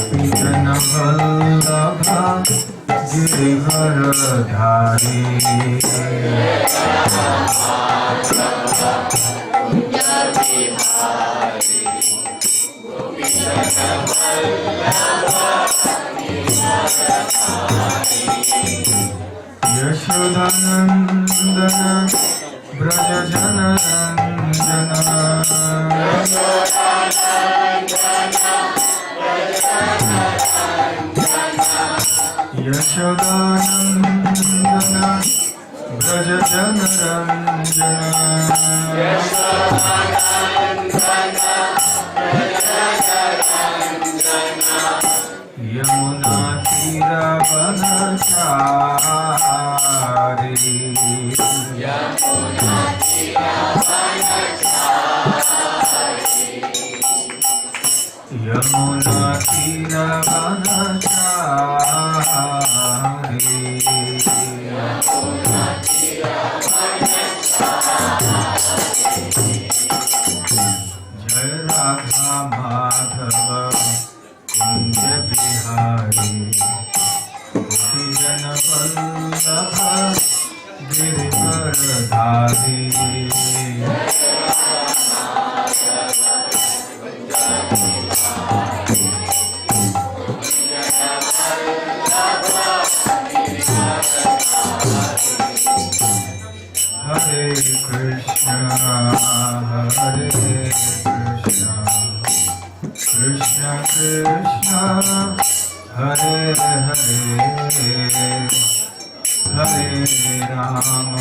गोपीजन वल्लभ गिरिवरधारी यशोदानंदन ब्रज जन रंजन यशोदानंदन ब्रज जन रंजन यमुना तीरवनचारी यमुना तीरवनचारी जय राधा माधव कुंज बिहारी गोपीजन वल्लभ गिरिवरधारी हरे Krishna Krishna Krishna Hare Hare Hare Ram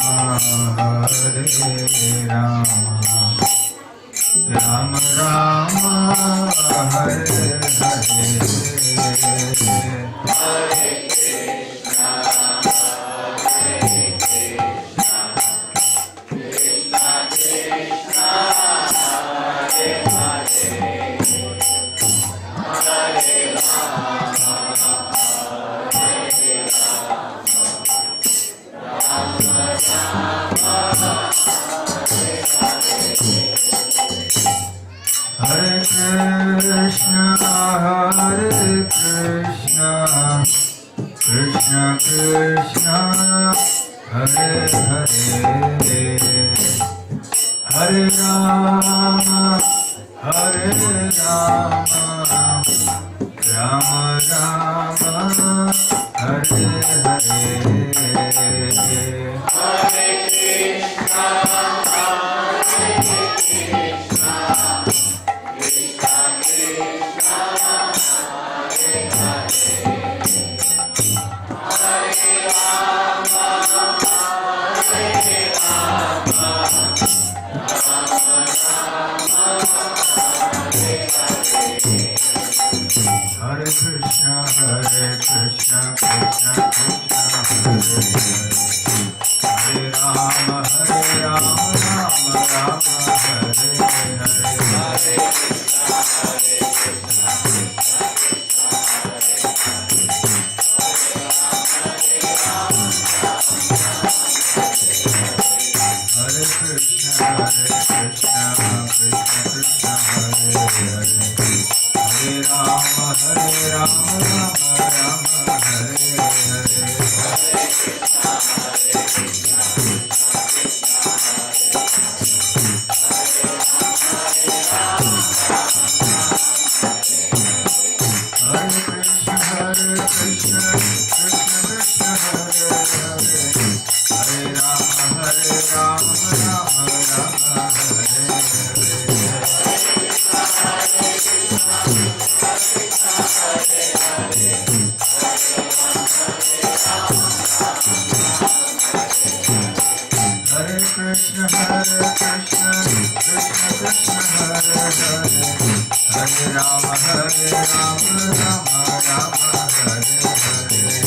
Ram Ram Hare Hare Hare Krishna, Krishna Krishna, Hare Hare, Hare Rama, Rama Rama, Hare Hare. Hare Krishna, Krishna Krishna, Hare Rama, Rama Rama, Hare Hare. Hare Krishna, Krishna Krishna, Hare Hare. Hare Rama, Rama Rama, Hare Hare. Hare Krishna, Krishna Krishna, Hare Hare. Hare Rama, Rama Rama, Hare Hare. Hare Krishna, Krishna Krishna, Hare Hare. Hare Rama, Rama Rama, Hare Hare.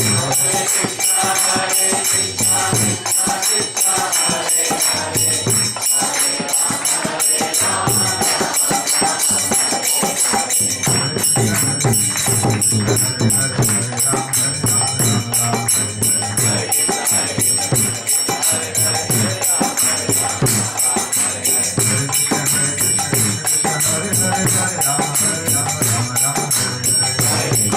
Hare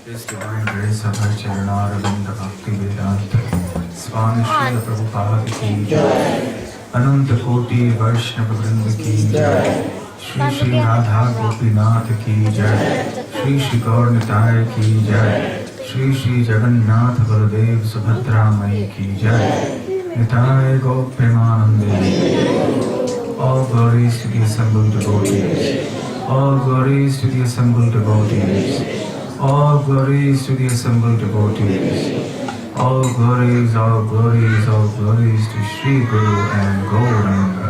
His divine grace of her Charanaravindha Bhakti Vedanta Swami Srila Prabhupada ki Jai Ananta Koti Vaishnava Vrinda ki Jai Shri Shri Radha Gopinath ki Jai Shri Shri Gaur Nitai ki Jai Shri Shri Jagannath Baladev Subhadra Mai ki Jai Nitai Gop Premanande. All glories to the assembled devotees. All glories to the assembled devotees. All glories to the assembled devotees. All glories, all glories, all glories to Sri Guru and Gauranga.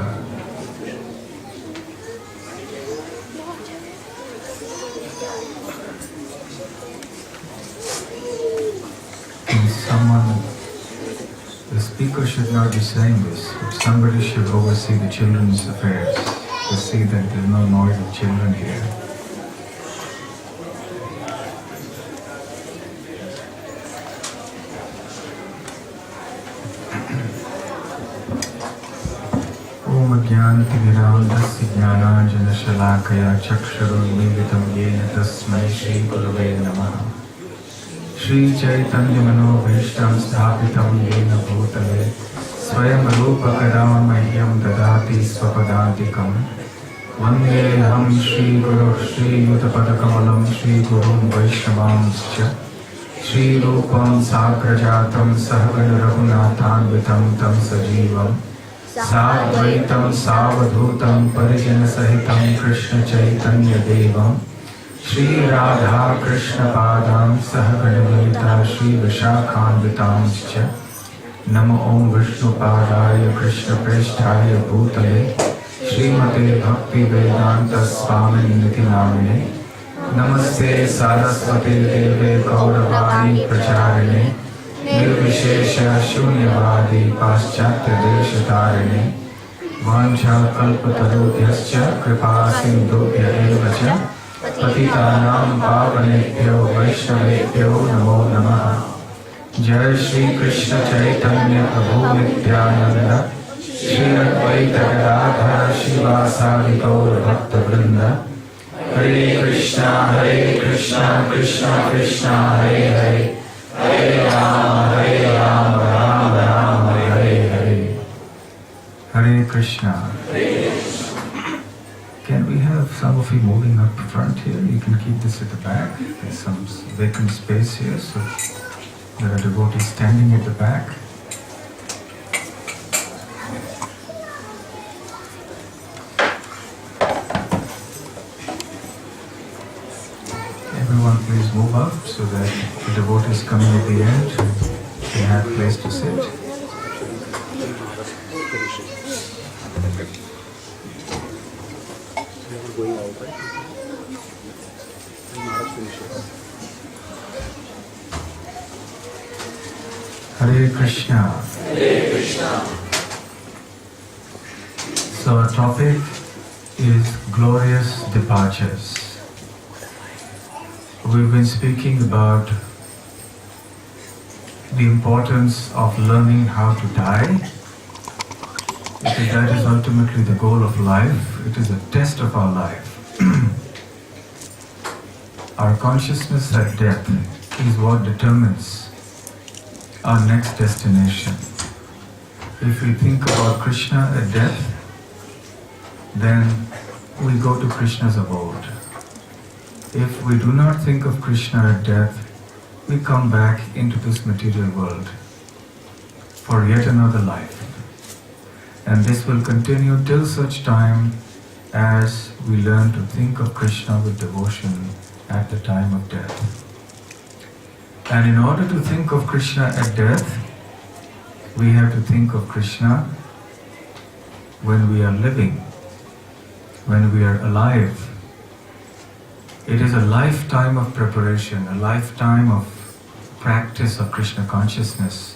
The speaker should not be saying this, but somebody should oversee the children's affairs to see that there is no noise of children here. Om Jnanatimirandasya Jnananjana Shalakaya Chakshurunmilitam Yena Tasmai Shri Gurave Namaha. Shri Chaitanya Mano Bhishtam Sthapitam Yena Bhutale Swayam Rupa Kadamahyam Dadati Swapadantikam Vandeham Shri Guru Shri Yutapadakamalam Shri Gurum Vaishnavamscha Shri Rupam Sakrajatam Sahagana Raghunathanvitam Tam Sajivam Sadvaitam Savadhutam Parijana Sahitam Krishna Chaitanya Devam Shri Radha Krishna Padam Sahaganamita Shri Vishakhanvitamscha Namo Om Vishnu Padaya Krishna Prishthaya Bhutale Srimate Bhakti Vedanta Swami Niti Namine Namaste Saraswate Deve Gauravani Pracharine Nirvishesha Shunyavadi Paschatya Deshatarine Vancha Kalpatarubhyascha Kripa Sindhubhya Evacha Patitanam Pavanebhyo Vaishnavebhyo Namo Namaha. Jai Shri Krishna Chaitanya Prabhu Nityananda Shri Advaita Gadadhara Shivasadi Gaur Bhakta Vrinda. Hare Krishna Krishna Krishna Hare Hare Hare Rama Rama Rama Hare Hare. Hare Krishna. Can we have some of you moving up front here? You can keep this at the back. There's some vacant space here, so there are devotees standing at the back. Everyone please move up so that the devotees coming at the end can have a place to sit. Hare Krishna. Hare Krishna. So our topic is glorious departures. We've been speaking about the importance of learning how to die, because that is ultimately the goal of life. It is a test of our life. Our consciousness at death is what determines our next destination. If we think about Krishna at death, then we go to Krishna's abode. If we do not think of Krishna at death, we come back into this material world. for yet another life. And this will continue till such time as we learn to think of Krishna with devotion at the time of death. And in order to think of Krishna at death, we have to think of Krishna when we are living, when we are alive. It is a lifetime of preparation, a lifetime of practice of Krishna consciousness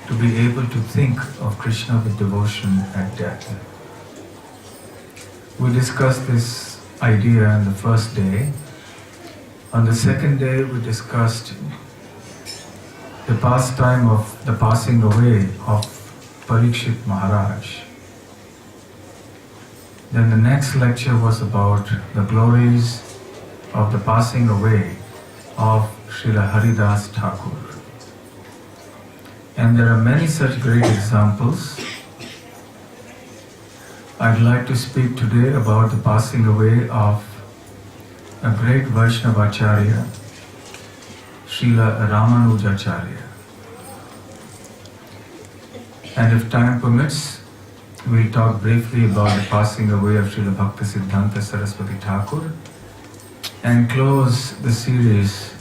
to be able to think of Krishna with devotion at death. We discussed this idea on the first day. On the second day, we discussed the pastime of the passing away of Parikshit Maharaj. Then the next lecture was about the glories of the passing away of Srila Haridas Thakur. And there are many such great examples. I'd like to speak today about the passing away of a great Vaishnavacharya, Srila Ramanujacharya. And if time permits, we'll talk briefly about the passing away of Srila Bhaktisiddhanta Saraswati Thakur and close the series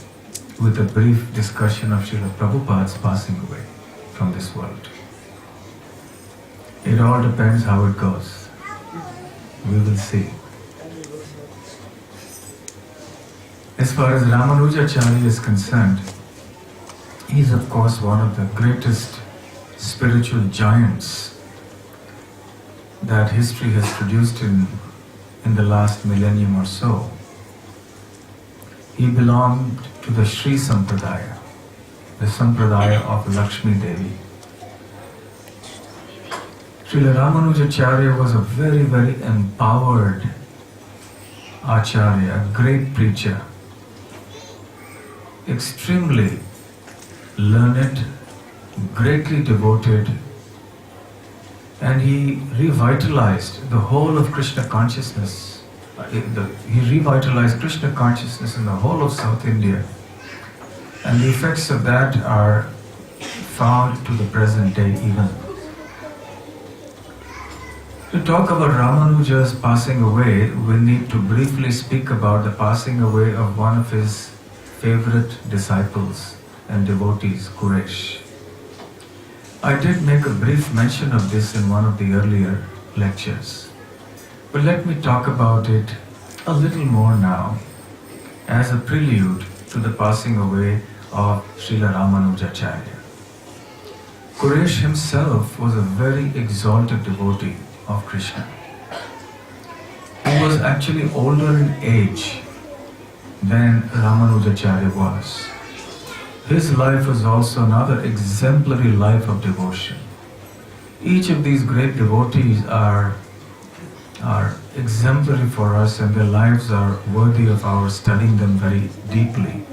with a brief discussion of Srila Prabhupada's passing away from this world. It all depends how it goes. We will see. As far as Ramanujacharya is concerned, he is of course one of the greatest spiritual giants that history has produced in the last millennium or so. He belonged to the Sri Sampradaya, the Sampradaya of Lakshmi Devi. Srila Ramanujacharya was a very, very empowered Acharya, a great preacher, extremely learned, greatly devoted, and he revitalized the whole of Krishna consciousness. He revitalized Krishna consciousness in the whole of South India. And the effects of that are found to the present day even. To talk about Ramanuja's passing away, we need to briefly speak about the passing away of one of his favorite disciples and devotees, Quresh. I did make a brief mention of this in one of the earlier lectures, but let me talk about it a little more now as a prelude to the passing away of Srila Ramanujacharya. Quresh himself was a very exalted devotee of Krishna. He was actually older in age than Ramanujacharya was. His life was also another exemplary life of devotion. Each of these great devotees are exemplary for us, and their lives are worthy of our studying them very deeply.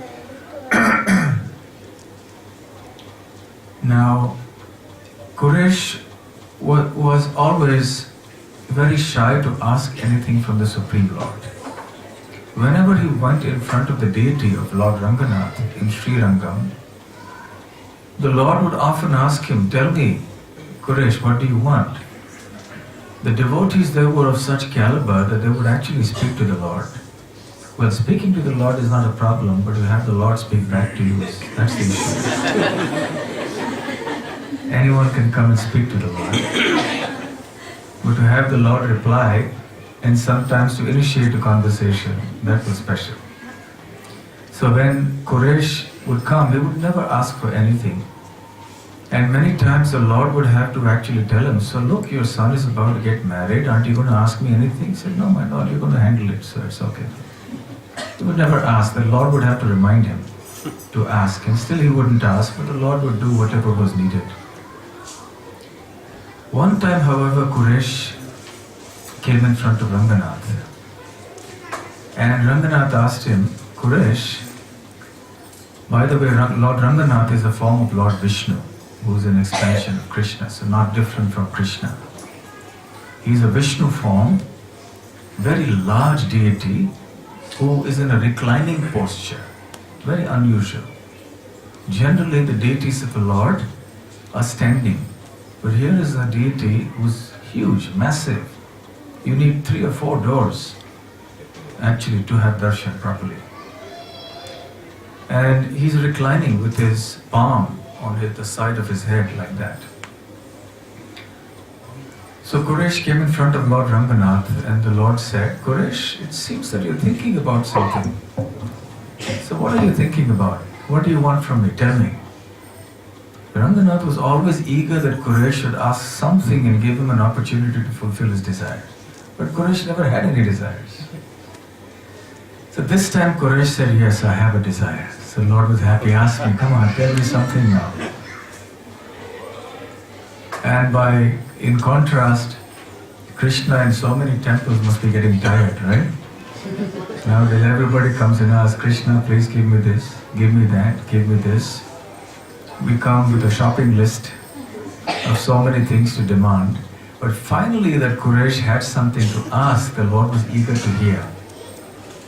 Now, Quresh was always very shy to ask anything from the Supreme Lord. Whenever he went in front of the deity of Lord Ranganath in Sri Rangam, the Lord would often ask him, "Tell me, Quresh, what do you want?" The devotees there were of such caliber that they would actually speak to the Lord. Well, speaking to the Lord is not a problem, but to have the Lord speak back to you, that's the issue. Anyone can come and speak to the Lord. But to have the Lord reply, and sometimes to initiate a conversation, that was special. So when Quresh would come, he would never ask for anything. And many times the Lord would have to actually tell him, "So look, your son is about to get married, aren't you going to ask me anything?" He said, "No, my Lord, you're going to handle it, so it's okay." He would never ask. The Lord would have to remind him to ask, and still he wouldn't ask, but the Lord would do whatever was needed. One time, however, Quresh came in front of Ranganath. And Ranganath asked him, "Quresh, by the way, Lord Ranganath is a form of Lord Vishnu, who is an expansion of Krishna, so not different from Krishna. He is a Vishnu form, very large deity, who is in a reclining posture, very unusual. Generally, the deities of the Lord are standing. But here is a deity who's huge, massive. You need 3 or 4 doors actually to have darshan properly. And he's reclining with his palm on the side of his head like that. So Quresh came in front of Lord Ranganath and the Lord said, Quresh, it seems that you're thinking about something. So what are you thinking about? What do you want from me? Tell me. Ranganath was always eager that Quresh should ask something and give him an opportunity to fulfill his desires. But Quresh never had any desires. So this time Quresh said, yes, I have a desire. So Lord was happy, ask me, come on, tell me something now. And in contrast, Krishna in so many temples must be getting tired, right? Nowadays everybody comes and asks, Krishna, please give me this, give me that, give me this. We come with a shopping list of so many things to demand. But finally that Quresh had something to ask, the Lord was eager to hear.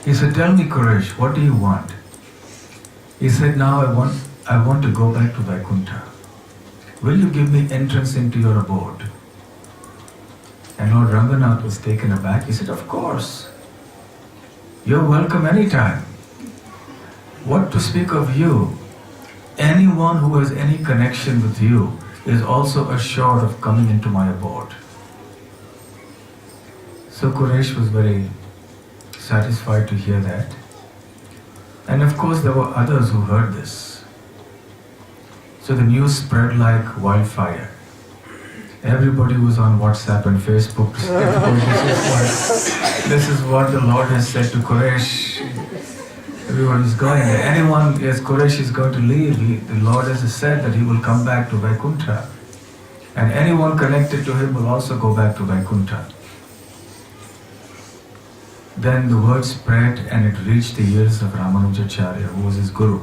He said, tell me Quresh, what do you want? He said, now I want to go back to Vaikuntha. Will you give me entrance into your abode? And Lord Ranganath was taken aback. He said, of course. You're welcome anytime. What to speak of you? Anyone who has any connection with you is also assured of coming into my abode. So Quresh was very satisfied to hear that. And of course there were others who heard this. So the news spread like wildfire. Everybody was on WhatsApp and Facebook. This is what the Lord has said to Quresh. Everyone is going. Anyone, as Quresh is going to leave, the Lord has said that he will come back to Vaikuntha. And anyone connected to him will also go back to Vaikuntha. Then the word spread and it reached the ears of Ramanujacharya, who was his guru.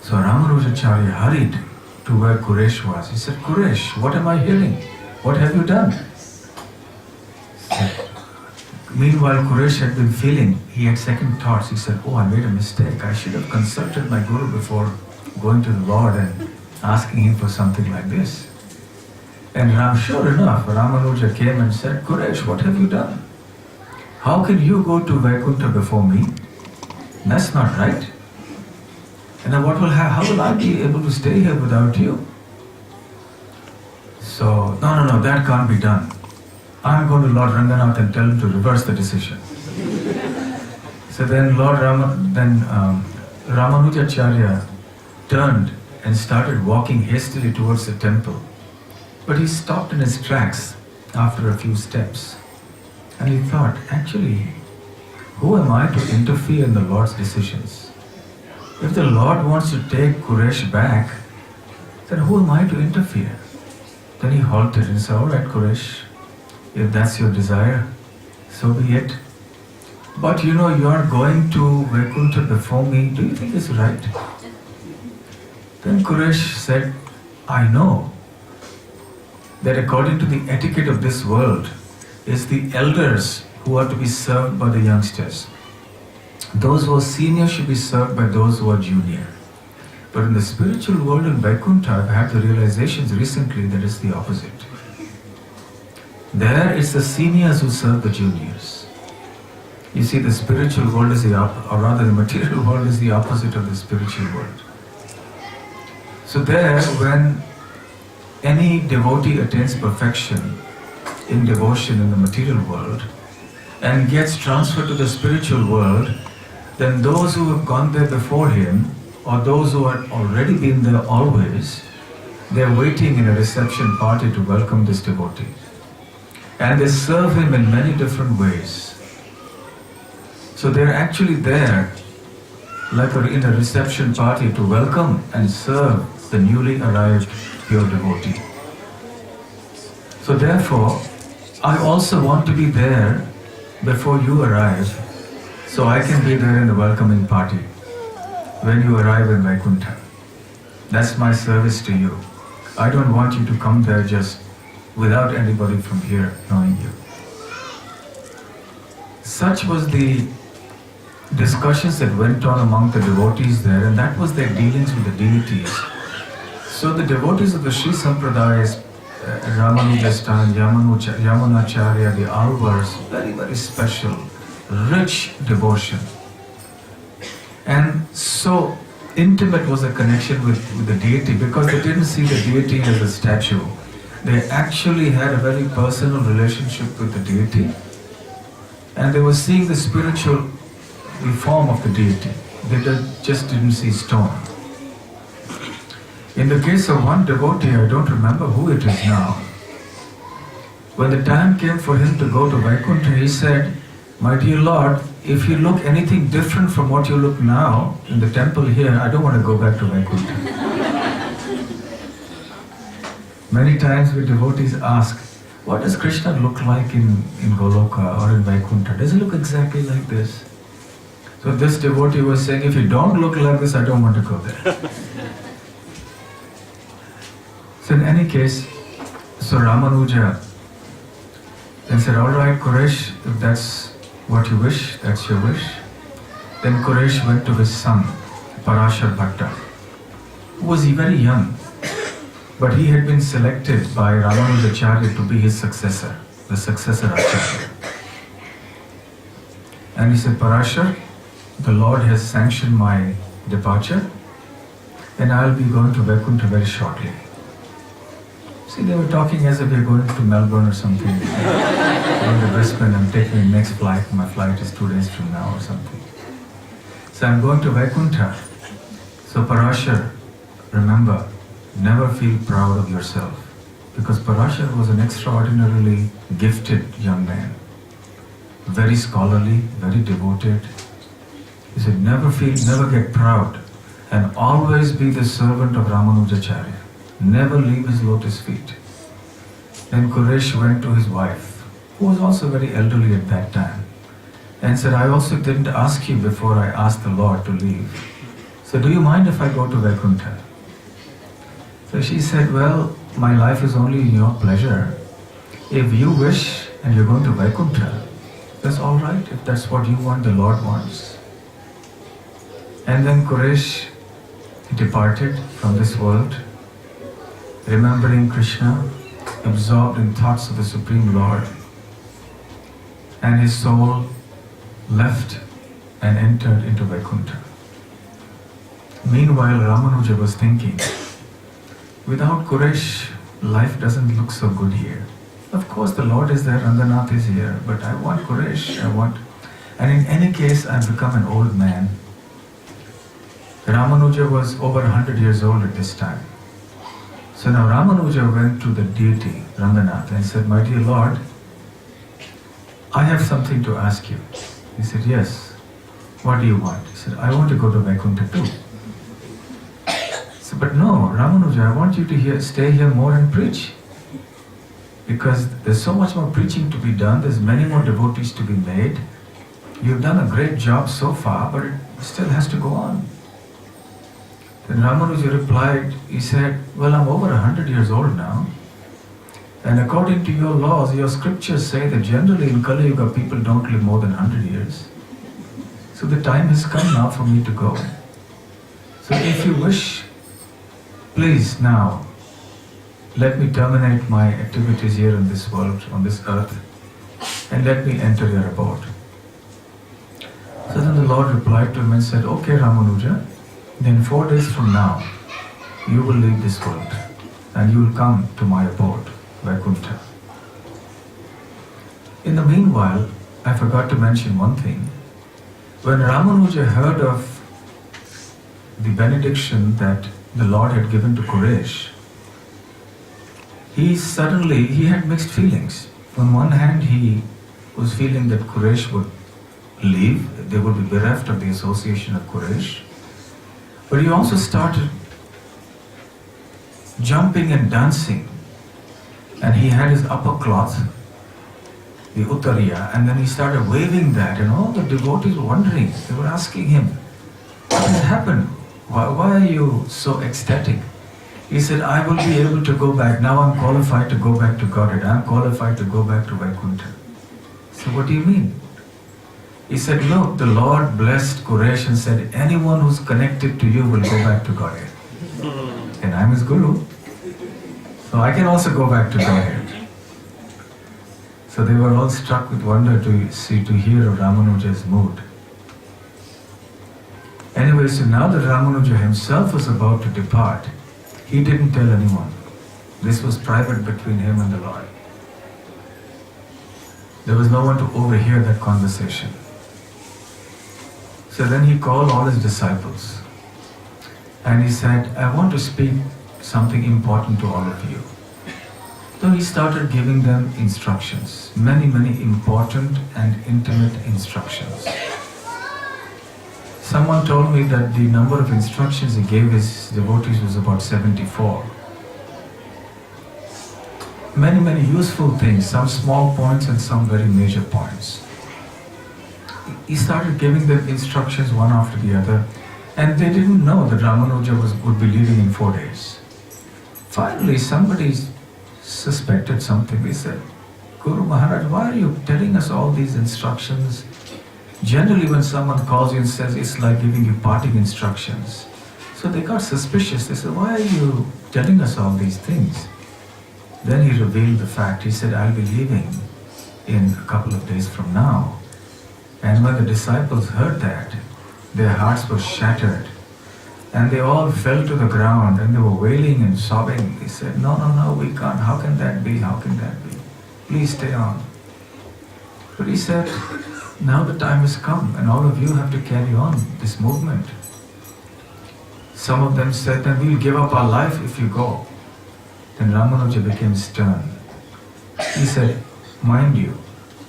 So Ramanujacharya hurried to where Quresh was. He said, Quresh, what am I hearing? What have you done? Meanwhile, Quresh had been feeling, he had second thoughts. He said, oh, I made a mistake. I should have consulted my guru before going to the Lord and asking him for something like this. And sure enough, Ramanuja came and said, Quresh, what have you done? How can you go to Vaikuntha before me? That's not right. And then how will I be able to stay here without you? So, no, that can't be done. I'm going to Lord Ranganath and tell him to reverse the decision. So then Ramanujacharya turned and started walking hastily towards the temple. But he stopped in his tracks after a few steps. And he thought, actually, who am I to interfere in the Lord's decisions? If the Lord wants to take Quresh back, then who am I to interfere? Then he halted and said, all right, Quresh, if that's your desire, so be it. But you are going to Vaikuntha before me. Do you think it's right? Then Quresh said, I know that according to the etiquette of this world, it's the elders who are to be served by the youngsters. Those who are senior should be served by those who are junior. But in the spiritual world in Vaikuntha, I've had the realizations recently that it's the opposite. There it's the seniors who serve the juniors. You see, the spiritual world is the material world is the opposite of the spiritual world. So there, when any devotee attains perfection in devotion in the material world and gets transferred to the spiritual world, then those who have gone there before him or those who have already been there always, they're waiting in a reception party to welcome this devotee. And they serve him in many different ways. So they're actually there like in a reception party to welcome and serve the newly arrived pure devotee. So therefore, I also want to be there before you arrive, so I can be there in the welcoming party when you arrive in Vaikuntha. That's my service to you. I don't want you to come there just without anybody from here knowing you. Such was the discussions that went on among the devotees there, and that was their dealings with the deities. So the devotees of the Sri Sampradaya, Ramanuja, Yamunacharya, the Alvars, very, very special, rich devotion. And so intimate was the connection with the deity, because they didn't see the deity as a statue. They actually had a very personal relationship with the deity, and they were seeing the spiritual form of the deity. They just didn't see stone. In the case of one devotee, I don't remember who it is now, when the time came for him to go to Vaikuntha, he said, "My dear Lord, if you look anything different from what you look now in the temple here, I don't want to go back to Vaikuntha." Many times we devotees ask, what does Krishna look like in Goloka or in Vaikuntha? Does he look exactly like this? So this devotee was saying, if you don't look like this, I don't want to go there. So in any case, so Ramanuja then said, all right, Quresh, if that's what you wish, that's your wish. Then Quresh went to his son, Parashar Bhatta, who was very young, but he had been selected by Ramanujacharya to be his successor, the successor Acharya. And he said, Parashar, the Lord has sanctioned my departure, and I'll be going to Vaikuntha very shortly. See, they were talking as if they're going to Melbourne or something. Going to Brisbane, I'm taking the next flight. My flight is 2 days from now or something. So I'm going to Vaikuntha. So Parashar, remember, never feel proud of yourself. Because Parashar was an extraordinarily gifted young man. Very scholarly, very devoted. He said, never get proud, and always be the servant of Ramanujacharya. Never leave his lotus feet. Then Quresh went to his wife, who was also very elderly at that time, and said, I also didn't ask you before I asked the Lord to leave. So do you mind if I go to Vaikuntha? So she said, well, my life is only in your pleasure. If you wish and you're going to Vaikuntha, that's all right. If that's what you want, the Lord wants. And then Quresh departed from this world, remembering Krishna, absorbed in thoughts of the Supreme Lord, and his soul left and entered into Vaikuntha. Meanwhile, Ramanuja was thinking, without Quresh, life doesn't look so good here. Of course, the Lord is there, Ranganath is here, but I want Quresh, and in any case, I've become an old man. Ramanuja was over 100 years old at this time. So now Ramanuja went to the deity, Ranganath, and said, my dear Lord, I have something to ask you. He said, yes. What do you want? He said, I want to go to Vaikuntha too. He said, but no, Ramanuja, I want you to stay here more and preach. Because there's so much more preaching to be done, there's many more devotees to be made. You've done a great job so far, but it still has to go on. Then Ramanuja replied, he said, well, I'm over 100 years old now, and according to your laws, your scriptures say that generally in Kali Yuga people don't live more than 100 years. So the time has come now for me to go. So if you wish, please now, let me terminate my activities here in this world, on this earth, and let me enter your abode. So then the Lord replied to him and said, okay, Ramanuja, then 4 days from now, you will leave this world and you will come to my abode, Vaikuntha. In the meanwhile, I forgot to mention one thing. When Ramanuja heard of the benediction that the Lord had given to Quresh, he had mixed feelings. On one hand, he was feeling that Quresh would leave, they would be bereft of the association of Quresh. But he also started jumping and dancing, and he had his upper cloth, the uttariya, and then he started waving that, and all the devotees were wondering. They were asking him, what has happened? Why are you so ecstatic? He said, I will be able to go back. Now I'm qualified to go back to Godhead. I'm qualified to go back to Vaikuntha. So what do you mean? He said, look, the Lord blessed Quresh and said, anyone who's connected to you will go back to Godhead. and I'm his guru, so I can also go back to Godhead. So they were all struck with wonder to hear of Ramanuja's mood. Anyway, so now that Ramanuja himself was about to depart, he didn't tell anyone. This was private between him and the Lord. There was no one to overhear that conversation. So then he called all his disciples and he said, I want to speak something important to all of you. So he started giving them instructions, many important and intimate instructions. Someone told me that the number of instructions he gave his devotees was about 74. Many useful things, some small points and some very major points. He started giving them instructions one after the other, and they didn't know that Ramanuja would be leaving in 4 days. Finally, somebody suspected something. They said, Guru Maharaj, why are you telling us all these instructions? Generally, when someone calls you and says it's like giving you parting instructions. So they got suspicious. They said, why are you telling us all these things? Then he revealed the fact. He said, I'll be leaving in a couple of days from now. And when the disciples heard that, their hearts were shattered. And they all fell to the ground and they were wailing and sobbing. They said, no, we can't. How can that be? How can that be? Please stay on. But he said, now the time has come and all of you have to carry on this movement. Some of them said, then we'll give up our life if you go. Then Ramanuja became stern. He said, mind you,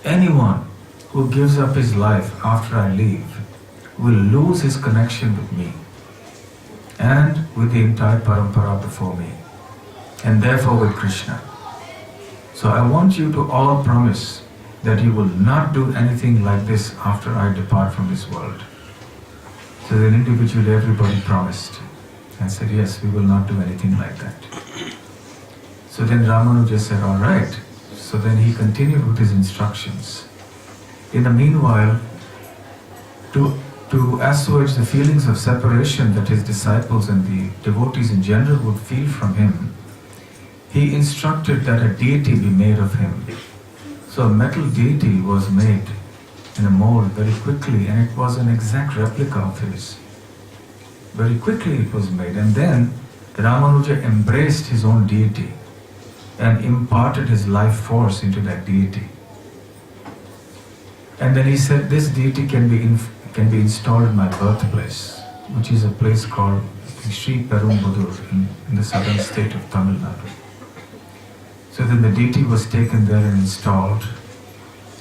anyone who gives up his life after I leave will lose his connection with me and with the entire parampara before me, and therefore with Krishna. So I want you to all promise that you will not do anything like this after I depart from this world. So then individually everybody promised and said, yes, we will not do anything like that. So then Ramanuja said, all right. So then he continued with his instructions. In the meanwhile, to assuage the feelings of separation that his disciples and the devotees in general would feel from him, he instructed that a deity be made of him. So a metal deity was made in a mold very quickly, and it was an exact replica of his. Very quickly it was made, and then Ramanuja embraced his own deity and imparted his life force into that deity. And then he said, this deity can be installed in my birthplace, which is a place called Sri Perumbudur in the southern state of Tamil Nadu. So then the deity was taken there and installed,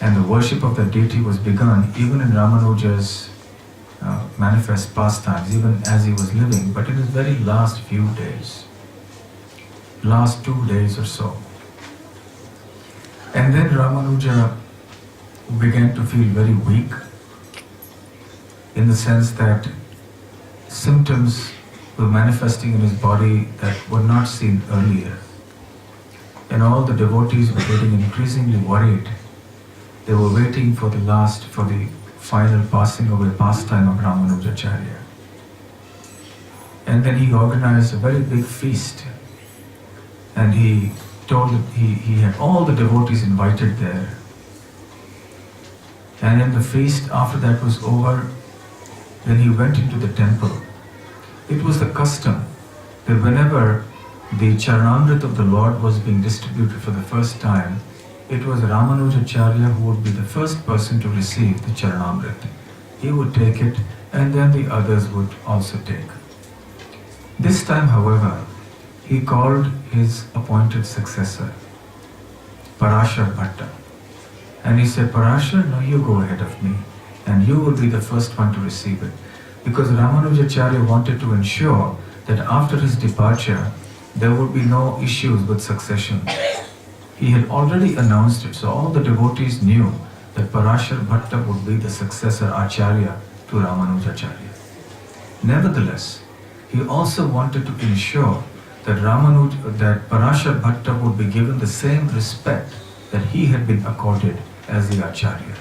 and the worship of the deity was begun even in Ramanuja's manifest pastimes, even as he was living, but in his very last few days, last 2 days or so. And then Ramanuja began to feel very weak, in the sense that symptoms were manifesting in his body that were not seen earlier. And all the devotees were getting increasingly worried. They were waiting for the final passing away pastime of Ramanujacharya. And then he organized a very big feast. And he had all the devotees invited there. And in the feast, after that was over, then he went into the temple. It was the custom that whenever the Charanamrita of the Lord was being distributed for the first time, it was Ramanujacharya who would be the first person to receive the Charanamrita. He would take it, and then the others would also take. This time, however, he called his appointed successor, Parashar Bhatta. And he said, Parashar, now you go ahead of me, and you will be the first one to receive it. Because Ramanujacharya wanted to ensure that after his departure, there would be no issues with succession. He had already announced it, so all the devotees knew that Parashar Bhatta would be the successor Acharya to Ramanujacharya. Nevertheless, he also wanted to ensure that Parashar Bhatta would be given the same respect that he had been accorded as the Acharya,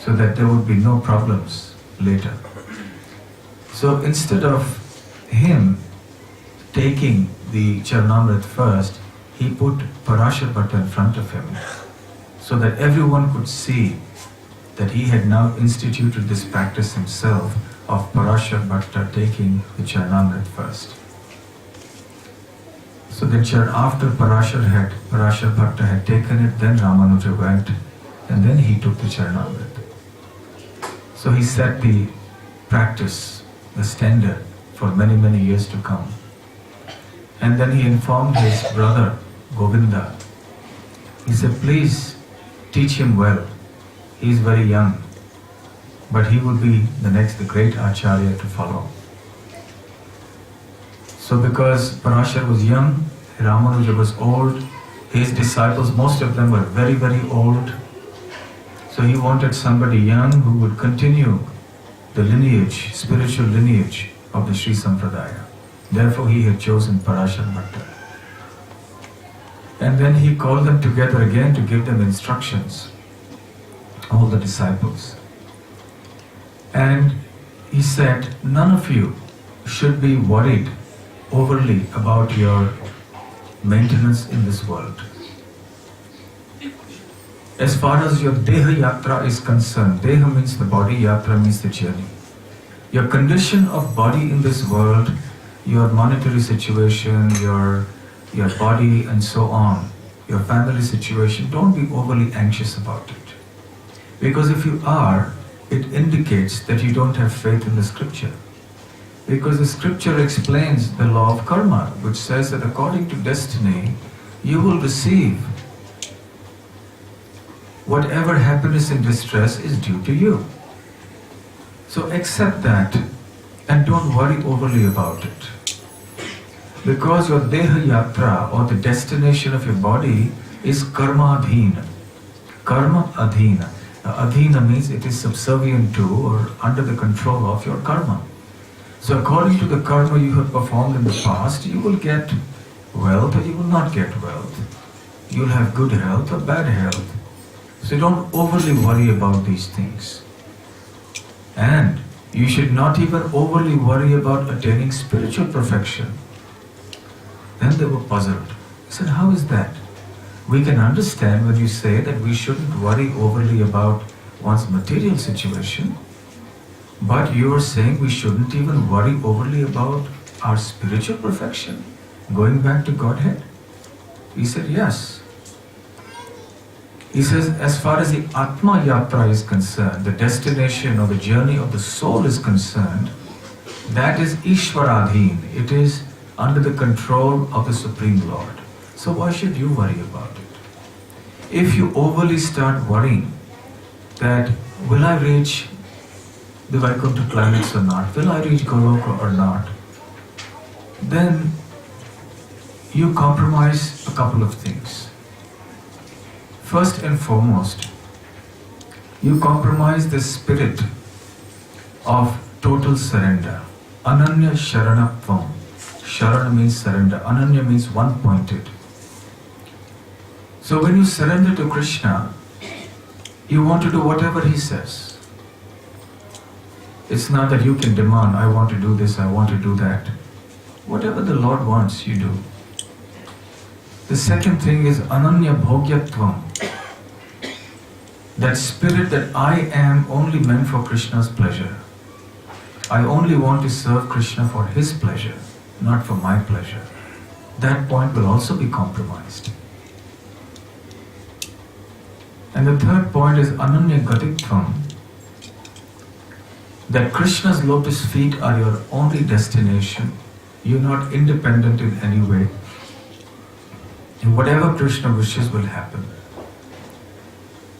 so that there would be no problems later. So instead of him taking the Charanamrit first, he put Parashar Bhatta in front of him so that everyone could see that he had now instituted this practice himself of Parashar Bhatta taking the Charanamrit first. So then after Parashar Bhatta had taken it, then Ramanuja went and then he took the Charanamrit. So he set the practice, the standard for many, many years to come. And then he informed his brother, Govinda. He said, please teach him well. He is very young, but he will be the great Acharya to follow. So because Parashar was young, Ramanuja was old, his disciples, most of them were very, very old. So he wanted somebody young who would continue the lineage, spiritual lineage of the Sri Sampradaya. Therefore he had chosen Parashar Bhatta. And then he called them together again to give them instructions, all the disciples. And he said, none of you should be worried overly about your maintenance in this world. As far as your Deha Yatra is concerned, Deha means the body, Yatra means the journey. Your condition of body in this world, your monetary situation, your body and so on, your family situation, don't be overly anxious about it. Because if you are, it indicates that you don't have faith in the scripture. Because the scripture explains the law of karma, which says that according to destiny, you will receive whatever happiness and distress is due to you. So accept that and don't worry overly about it. Because your Deha Yatra or the destination of your body is karma adhina. Karma adhina. Adhina means it is subservient to or under the control of your karma. So according to the karma you have performed in the past, you will get wealth or you will not get wealth. You will have good health or bad health. So don't overly worry about these things. And you should not even overly worry about attaining spiritual perfection. Then they were puzzled. He said, how is that? We can understand when you say that we shouldn't worry overly about one's material situation, but you are saying we shouldn't even worry overly about our spiritual perfection, going back to Godhead? He said, yes. He says, as far as the Atma Yatra is concerned, the destination or the journey of the soul is concerned, that is Ishwaradhin. It is under the control of the Supreme Lord. So why should you worry about it? If you overly start worrying that, will I reach the Vaikuntha planets or not? Will I reach Goloka or not? Then you compromise a couple of things. First and foremost, you compromise the spirit of total surrender. Ananya Sharanatvam. Sharana means surrender. Ananya means one-pointed. So when you surrender to Krishna, you want to do whatever he says. It's not that you can demand, I want to do this, I want to do that. Whatever the Lord wants, you do. The second thing is Ananya Bhogyatvam. That spirit that I am only meant for Krishna's pleasure. I only want to serve Krishna for his pleasure, not for my pleasure. That point will also be compromised. And the third point is Ananya Gatitvam. That Krishna's lotus feet are your only destination. You're not independent in any way. And whatever Krishna wishes will happen.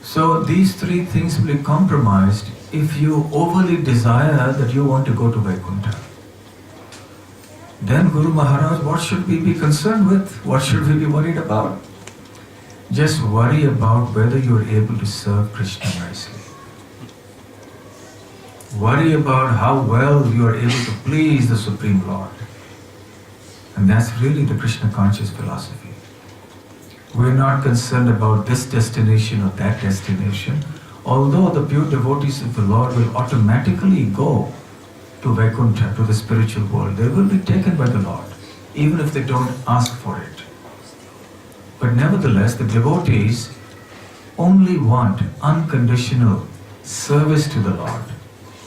So these three things will be compromised if you overly desire that you want to go to Vaikuntha. Then Guru Maharaj, what should we be concerned with? What should we be worried about? Just worry about whether you are able to serve Krishna nicely. Worry about how well you are able to please the Supreme Lord. And that's really the Krishna conscious philosophy. We are not concerned about this destination or that destination, although the pure devotees of the Lord will automatically go to Vaikuntha, to the spiritual world. They will be taken by the Lord. even if they don't ask for it. But nevertheless, the devotees only want unconditional service to the Lord.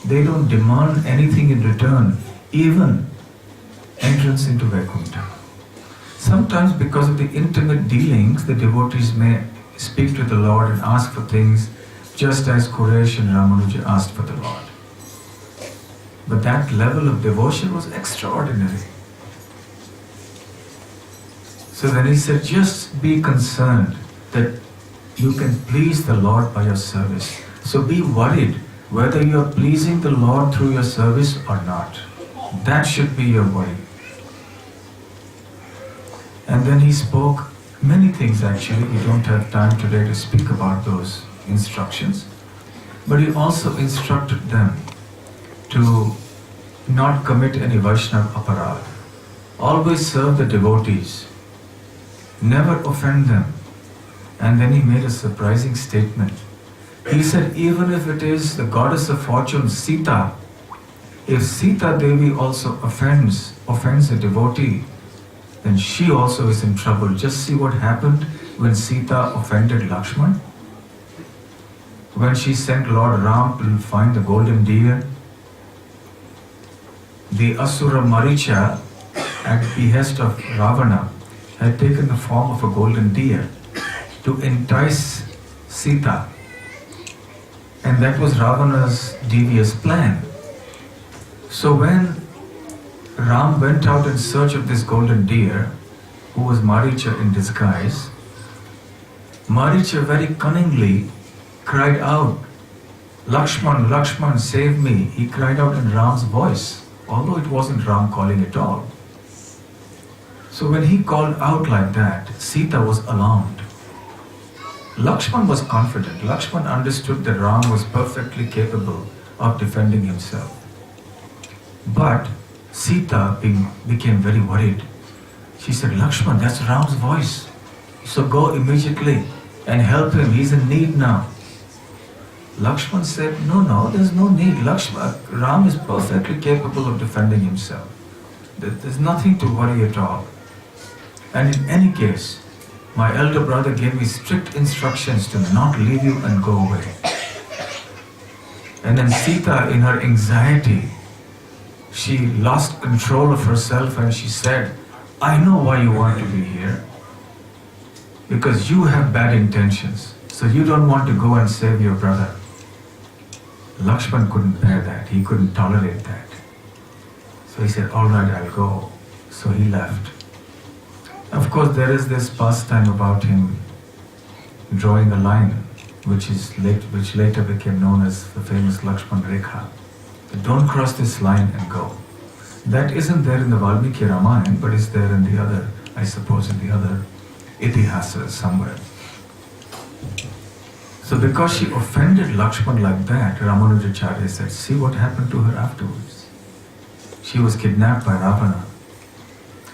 They don't demand anything in return, even entrance into Vaikuntha. Sometimes because of the intimate dealings, the devotees may speak to the Lord and ask for things just as Quresh and Ramanuja asked for the Lord. But that level of devotion was extraordinary. So then he said, just be concerned that you can please the Lord by your service. So be worried whether you are pleasing the Lord through your service or not. That should be your worry. And then he spoke many things actually. We don't have time today to speak about those instructions. But he also instructed them to not commit any Vaishnava aparad. Always serve the devotees. Never offend them. And then he made a surprising statement. He said, even if it is the goddess of fortune, Sita, if Sita Devi also offends a devotee, then she also is in trouble. Just see what happened when Sita offended Lakshman. When she sent Lord Ram to find the golden deer, the Asura Maricha, at behest of Ravana, had taken the form of a golden deer to entice Sita. And that was Ravana's devious plan. So when Ram went out in search of this golden deer, who was Maricha in disguise, Maricha very cunningly cried out, Lakshman, Lakshman, save me. He cried out in Ram's voice, although it wasn't Ram calling at all. So when he called out like that, Sita was alarmed. Lakshman was confident. Lakshman understood that Ram was perfectly capable of defending himself. But Sita became very worried. She said, Lakshman, that's Ram's voice. So go immediately and help him. He's in need now. Lakshman said, no, there's no need. Ram is perfectly capable of defending himself. There's nothing to worry at all. And in any case, my elder brother gave me strict instructions to not leave you and go away. And then Sita, in her anxiety, she lost control of herself and she said, I know why you want to be here. Because you have bad intentions. So you don't want to go and save your brother. Lakshman couldn't bear that. He couldn't tolerate that. So he said, all right, I'll go. So he left. Of course, there is this pastime about him drawing a line, which later became known as the famous Lakshman Rekha. Don't cross this line and go. That isn't there in the Valmiki Ramayana, but is there in the other, I suppose, in the other itihasas somewhere. So because she offended Lakshman like that, Ramanujacharya said, see what happened to her afterwards. She was kidnapped by Ravana.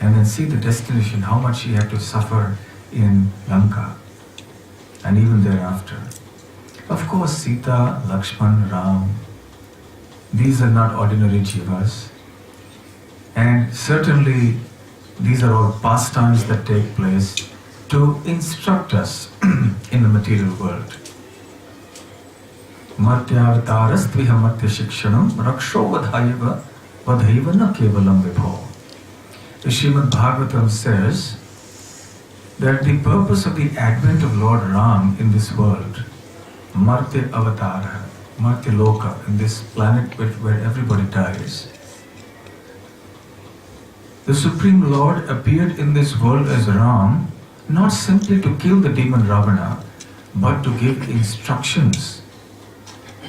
And then see the destination, how much she had to suffer in Lanka and even thereafter. Of course, Sita, Lakshman, Ram, these are not ordinary jivas. And certainly, these are all pastimes that take place to instruct us in the material world. Martyavataras-tviha martya shikshanam raksho vadhaiva na kevalam vibho. The Srimad Bhagavatam says that the purpose of the advent of Lord Ram in this world, Martya Avatara, Martya Loka, in this planet where everybody dies, the Supreme Lord appeared in this world as Ram, not simply to kill the demon Ravana, but to give instructions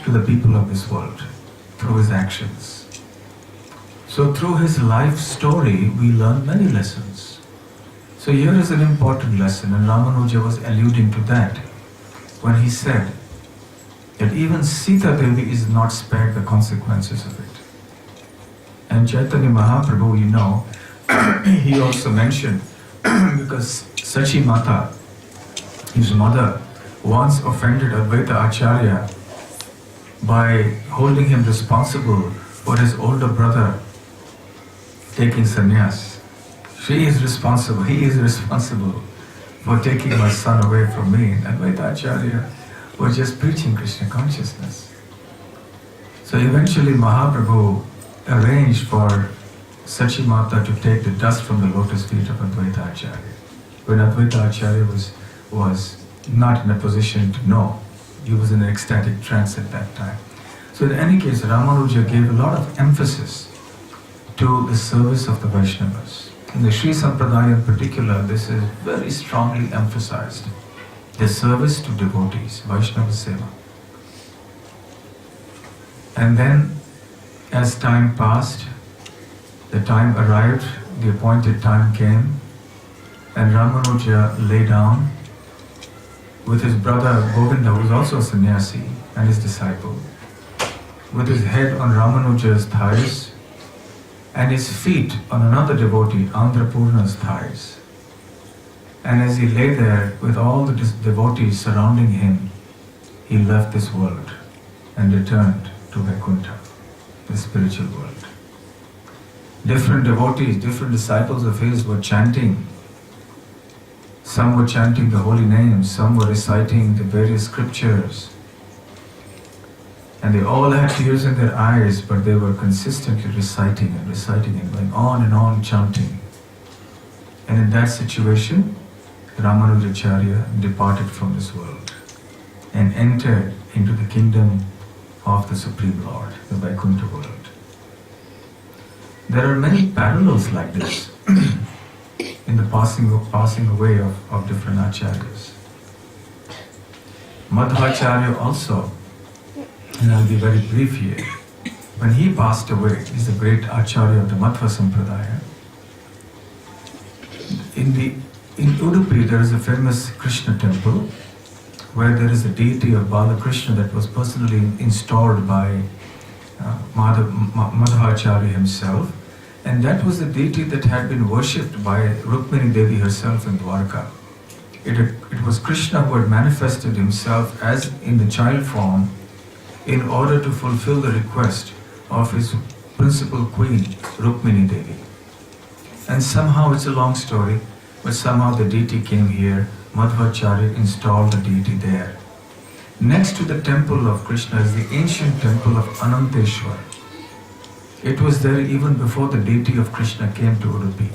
to the people of this world through his actions. So through his life story, we learn many lessons. So here is an important lesson, and Ramanuja was alluding to that when he said that even Sita Devi is not spared the consequences of it. And Chaitanya Mahaprabhu, you know, he also mentioned, because Sachi Mata, his mother, once offended Advaita Acharya by holding him responsible for his older brother taking sannyas. She is responsible, he is responsible for taking my son away from me. And Advaita Acharya was just preaching Krishna consciousness. So eventually Mahaprabhu arranged for Sachi Mata to take the dust from the lotus feet of Advaita Acharya. When Advaita Acharya was not in a position to know. He was in an ecstatic trance at that time. So in any case, Ramanuja gave a lot of emphasis to the service of the Vaishnavas. In the Sri Sampradaya in particular, this is very strongly emphasized. The service to devotees, Vaishnava Seva. And then, as time passed, the time arrived, the appointed time came, and Ramanuja lay down with his brother Govinda, who was also a sannyasi, and his disciple, with his head on Ramanuja's thighs and his feet on another devotee, Andrapurna's thighs. And as he lay there with all the devotees surrounding him, he left this world and returned to Vaikuntha, the spiritual world. Different devotees, different disciples of his were chanting. Some were chanting the holy names, some were reciting the various scriptures. And they all had tears in their eyes, but they were consistently reciting and going on and on chanting. And in that situation, Ramanujacharya departed from this world and entered into the kingdom of the Supreme Lord, the Vaikuntha world. There are many parallels like this in the passing away of different acharyas. Madhvacharya also, and I'll be very brief here, when he passed away, he's the great acharya of the Madhva Sampradaya. In Udupi there is a famous Krishna temple where there is a deity of Balakrishna that was personally installed by Madhvacharya himself, and that was the deity that had been worshipped by Rukmini Devi herself in Dwarka. It was Krishna who had manifested himself as in the child form in order to fulfill the request of his principal queen, Rukmini Devi. And somehow, it's a long story, but somehow the deity came here, Madhvacharya installed the deity there. Next to the temple of Krishna is the ancient temple of Ananteshwar. It was there even before the deity of Krishna came to Udupi.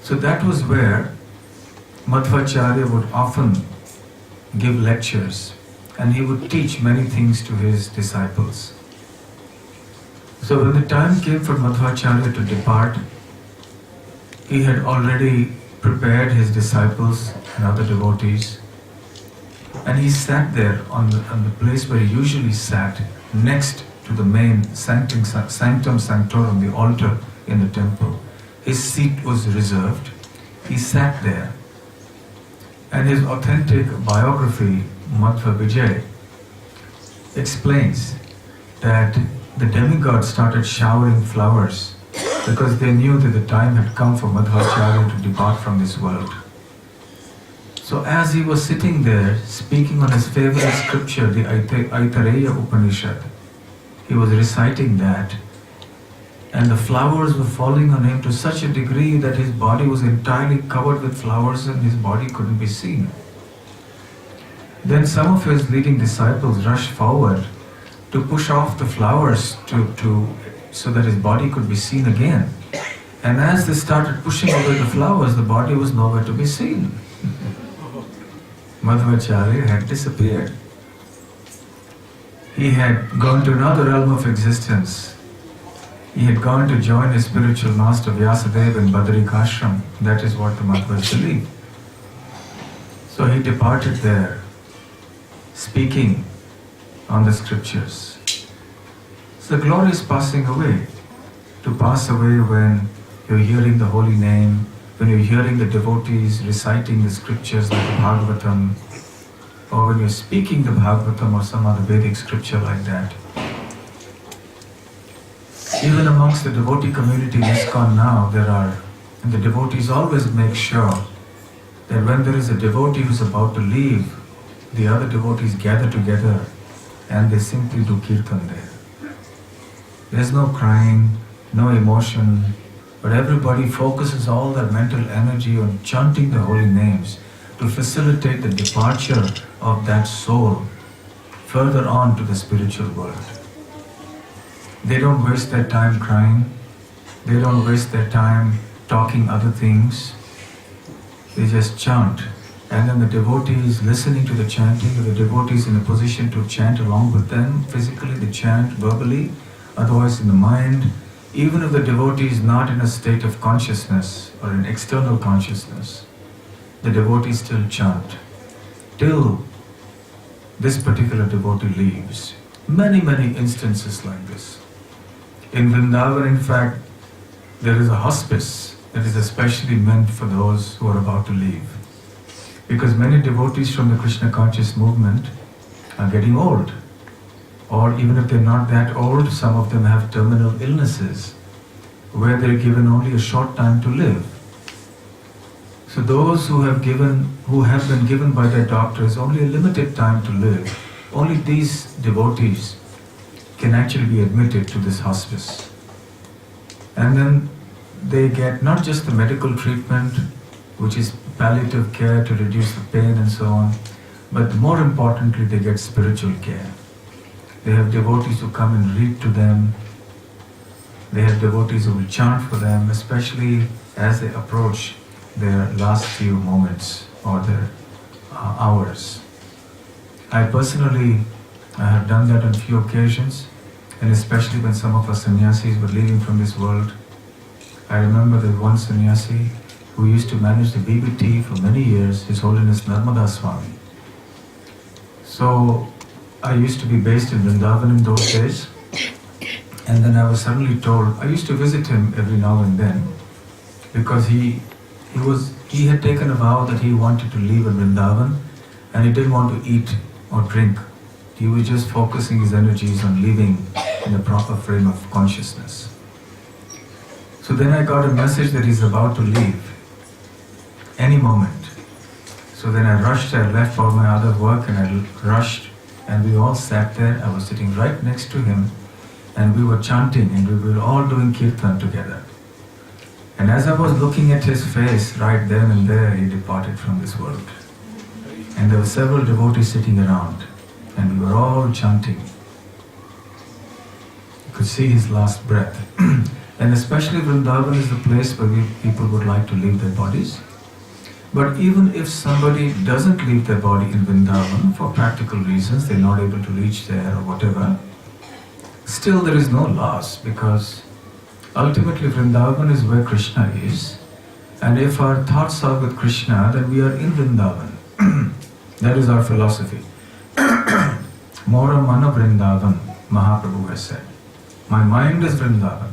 So that was where Madhvacharya would often give lectures, and he would teach many things to his disciples. So when the time came for Madhvacharya to depart, he had already prepared his disciples and other devotees, and he sat there on the place where he usually sat, next to the main sanctum sanctorum, the altar in the temple. His seat was reserved. He sat there, and his authentic biography, Madhva Vijay, explains that the demigods started showering flowers because they knew that the time had come for Madhvacharya to depart from this world. So as he was sitting there speaking on his favorite scripture, the Aitareya Upanishad, he was reciting that, and the flowers were falling on him to such a degree that his body was entirely covered with flowers and his body couldn't be seen. Then some of his leading disciples rushed forward to push off the flowers so that his body could be seen again. And as they started pushing away the flowers, the body was nowhere to be seen. Madhvacharya had disappeared. He had gone to another realm of existence. He had gone to join his spiritual master Vyasadeva in Badrikashram. That is what the Madhvas believed. So he departed there, speaking on the scriptures. So the glory is passing away. To pass away when you're hearing the holy name, when you're hearing the devotees reciting the scriptures like the Bhagavatam, or when you're speaking the Bhagavatam or some other Vedic scripture like that. Even amongst the devotee community in ISKCON now, and the devotees always make sure that when there is a devotee who's about to leave, the other devotees gather together and they simply do kirtan there. There's no crying, no emotion, but everybody focuses all their mental energy on chanting the holy names to facilitate the departure of that soul further on to the spiritual world. They don't waste their time crying, they don't waste their time talking other things, they just chant. And then the devotees listening to the chanting, the devotees in a position to chant along with them, physically they chant verbally, otherwise in the mind. Even if the devotee is not in a state of consciousness or an external consciousness, the devotees still chant till this particular devotee leaves. Many, many instances like this. In Vrindavan, in fact, there is a hospice that is especially meant for those who are about to leave. Because many devotees from the Krishna conscious movement are getting old. Or even if they're not that old, some of them have terminal illnesses where they're given only a short time to live. So those who have been given by their doctors only a limited time to live, only these devotees can actually be admitted to this hospice. And then they get not just the medical treatment, which is palliative care to reduce the pain and so on, but more importantly they get spiritual care. They have devotees who come and read to them. They have devotees who will chant for them, especially as they approach their last few moments or their hours. I personally have done that on few occasions, and especially when some of our sannyasis were leaving from this world. I remember there was one sannyasi who used to manage the BBT for many years, His Holiness Narmada Swami. So I used to be based in Vrindavan in those days, and then I was suddenly told, I used to visit him every now and then, because he had taken a vow that he wanted to leave in Vrindavan, and he didn't want to eat or drink. He was just focusing his energies on living in a proper frame of consciousness. So then I got a message that he's about to leave any moment. So then I rushed, I left all my other work and I rushed, and we all sat there. I was sitting right next to him and we were chanting and we were all doing kirtan together. And as I was looking at his face right then and there, he departed from this world. And there were several devotees sitting around and we were all chanting. You could see his last breath. And especially Vrindavan is the place where people would like to leave their bodies. But even if somebody doesn't leave their body in Vrindavan for practical reasons, they're not able to reach there or whatever, still there is no loss, because ultimately Vrindavan is where Krishna is. And if our thoughts are with Krishna, then we are in Vrindavan. That is our philosophy. Mora mana Vrindavan, Mahaprabhu has said. My mind is Vrindavan.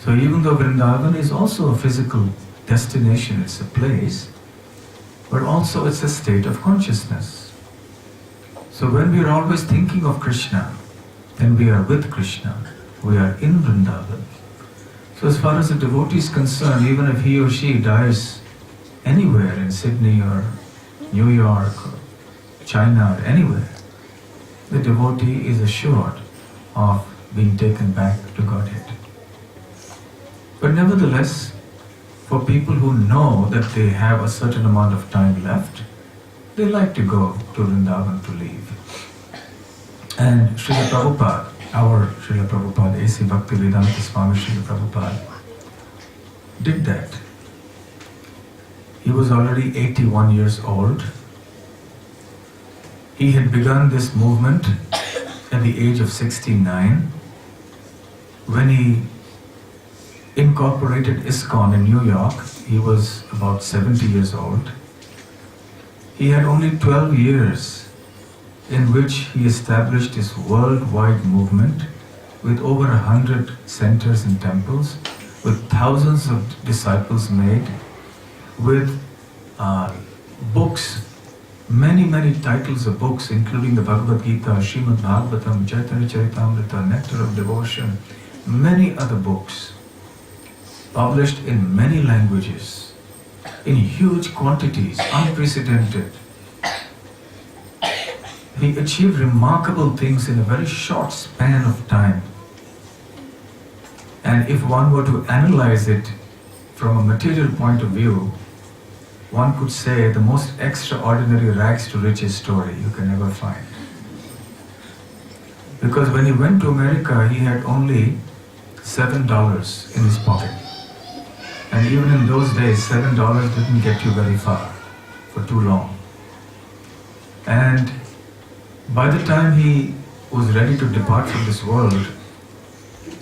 So even though Vrindavan is also a physical destination, it's a place, but also it's a state of consciousness. So when we are always thinking of Krishna, then we are with Krishna, we are in Vrindavan. So as far as the devotee is concerned, even if he or she dies anywhere in Sydney or New York or China or anywhere, the devotee is assured of being taken back to Godhead. But nevertheless, for people who know that they have a certain amount of time left, they like to go to Vrindavan to leave. And Srila Prabhupada, our Srila Prabhupada, A.C. Bhaktivedanta Swami Srila Prabhupada, did that. He was already 81 years old. He had begun this movement at the age of 69 when he incorporated ISKCON in New York. He was about 70 years old. He had only 12 years in which he established his worldwide movement with over 100 centers and temples, with thousands of disciples made, with books, many titles of books, including the Bhagavad Gita, Srimad Bhagavatam, Chaitanya Charitamrita, Nectar of Devotion, many other books, published in many languages, in huge quantities, unprecedented. He achieved remarkable things in a very short span of time. And if one were to analyze it from a material point of view, one could say the most extraordinary rags to riches story you can ever find. Because when he went to America, he had only $7 in his pocket. And even in those days, $7 didn't get you very far for too long. And by the time he was ready to depart from this world,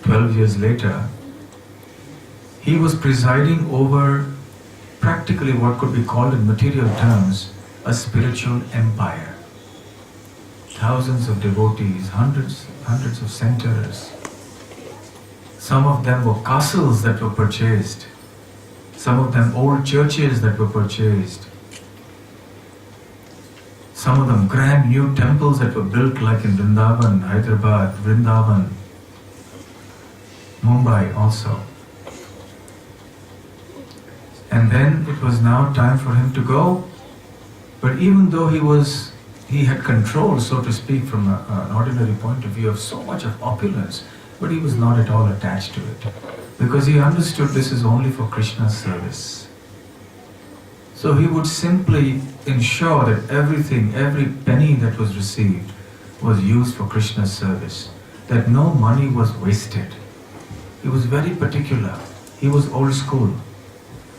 12 years later, he was presiding over practically what could be called in material terms a spiritual empire. Thousands of devotees, hundreds of centers. Some of them were castles that were purchased. Some of them old churches that were purchased. Some of them grand new temples that were built like in Vrindavan, Hyderabad, Vrindavan, Mumbai also. And then it was now time for him to go. But even though he had control, so to speak, from an ordinary point of view of so much of opulence, but he was not at all attached to it. Because he understood this is only for Krishna's service. So he would simply ensure that everything, every penny that was received was used for Krishna's service. That no money was wasted. He was very particular. He was old school.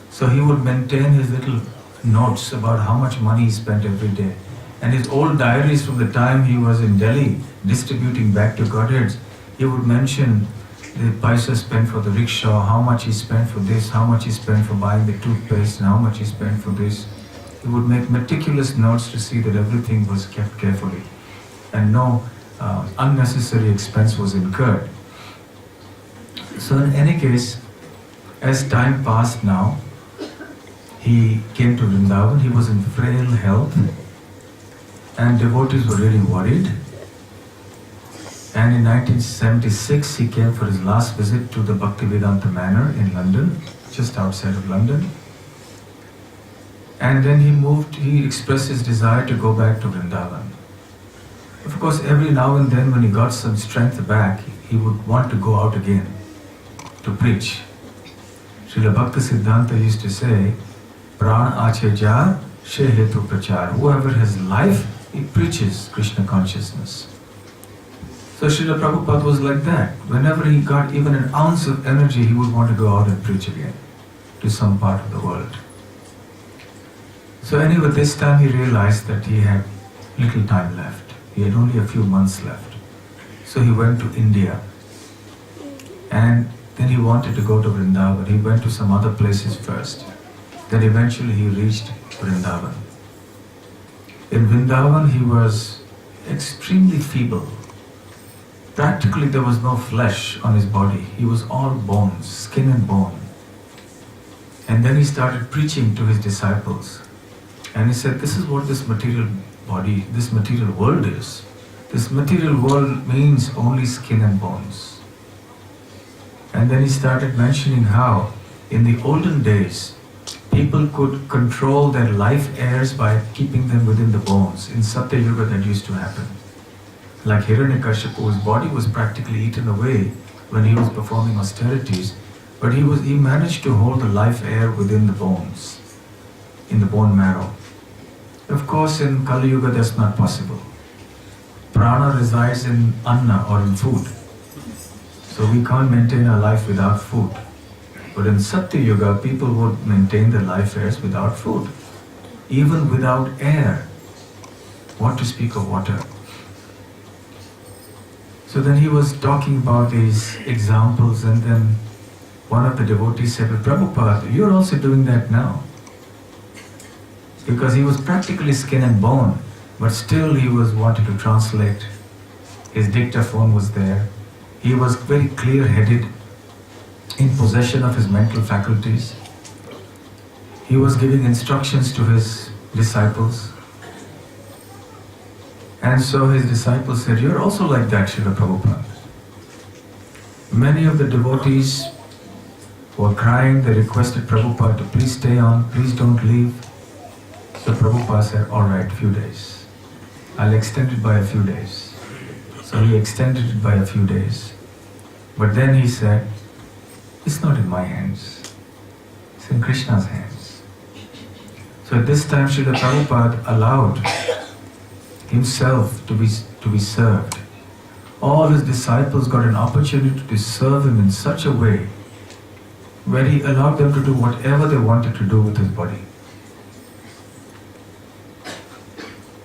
So he would maintain his little notes about how much money he spent every day. And his old diaries from the time he was in Delhi distributing back to Godheads, he would mention the paisa spent for the rickshaw, how much he spent for this, how much he spent for buying the toothpaste, and how much he spent for this. He would make meticulous notes to see that everything was kept carefully and no unnecessary expense was incurred. So in any case, as time passed now, he came to Vrindavan. He was in frail health and devotees were really worried. And in 1976, he came for his last visit to the Bhaktivedanta Manor in London, just outside of London. And then he expressed his desire to go back to Vrindavan. Of course, every now and then when he got some strength back, he would want to go out again to preach. Srila Bhakti Siddhanta used to say, Pran ache jar, she hetu prachar. Whoever has life, he preaches Krishna consciousness. So Srila Prabhupada was like that. Whenever he got even an ounce of energy, he would want to go out and preach again to some part of the world. So anyway, this time he realized that he had little time left. He had only a few months left. So he went to India. And then he wanted to go to Vrindavan. He went to some other places first. Then eventually he reached Vrindavan. In Vrindavan he was extremely feeble. Practically there was no flesh on his body. He was all bones, skin and bone. And then he started preaching to his disciples. And he said, this is what this material body, this material world is. This material world means only skin and bones. And then he started mentioning how in the olden days, people could control their life heirs by keeping them within the bones. In Satya Yuga that used to happen. Like Hiranyakashipu's body was practically eaten away when he was performing austerities, but he managed to hold the life air within the bones, in the bone marrow. Of course, in Kali Yuga that's not possible. Prana resides in anna or in food. So we can't maintain our life without food. But in Satya Yuga, people would maintain their life airs without food, even without air. What to speak of water? So then he was talking about these examples, and then one of the devotees said, well, Prabhupada, you're also doing that now. Because he was practically skin and bone, but still he was wanting to translate. His dictaphone was there. He was very clear-headed, in possession of his mental faculties. He was giving instructions to his disciples. And so his disciples said, you're also like that, Srila Prabhupada. Many of the devotees were crying. They requested Prabhupada to please stay on, please don't leave. So Prabhupada said, all right, few days. I'll extend it by a few days. So he extended it by a few days. But then he said, It's not in my hands. It's in Krishna's hands. So at this time, Srila Prabhupada allowed himself to be served. All his disciples got an opportunity to serve him in such a way where he allowed them to do whatever they wanted to do with his body.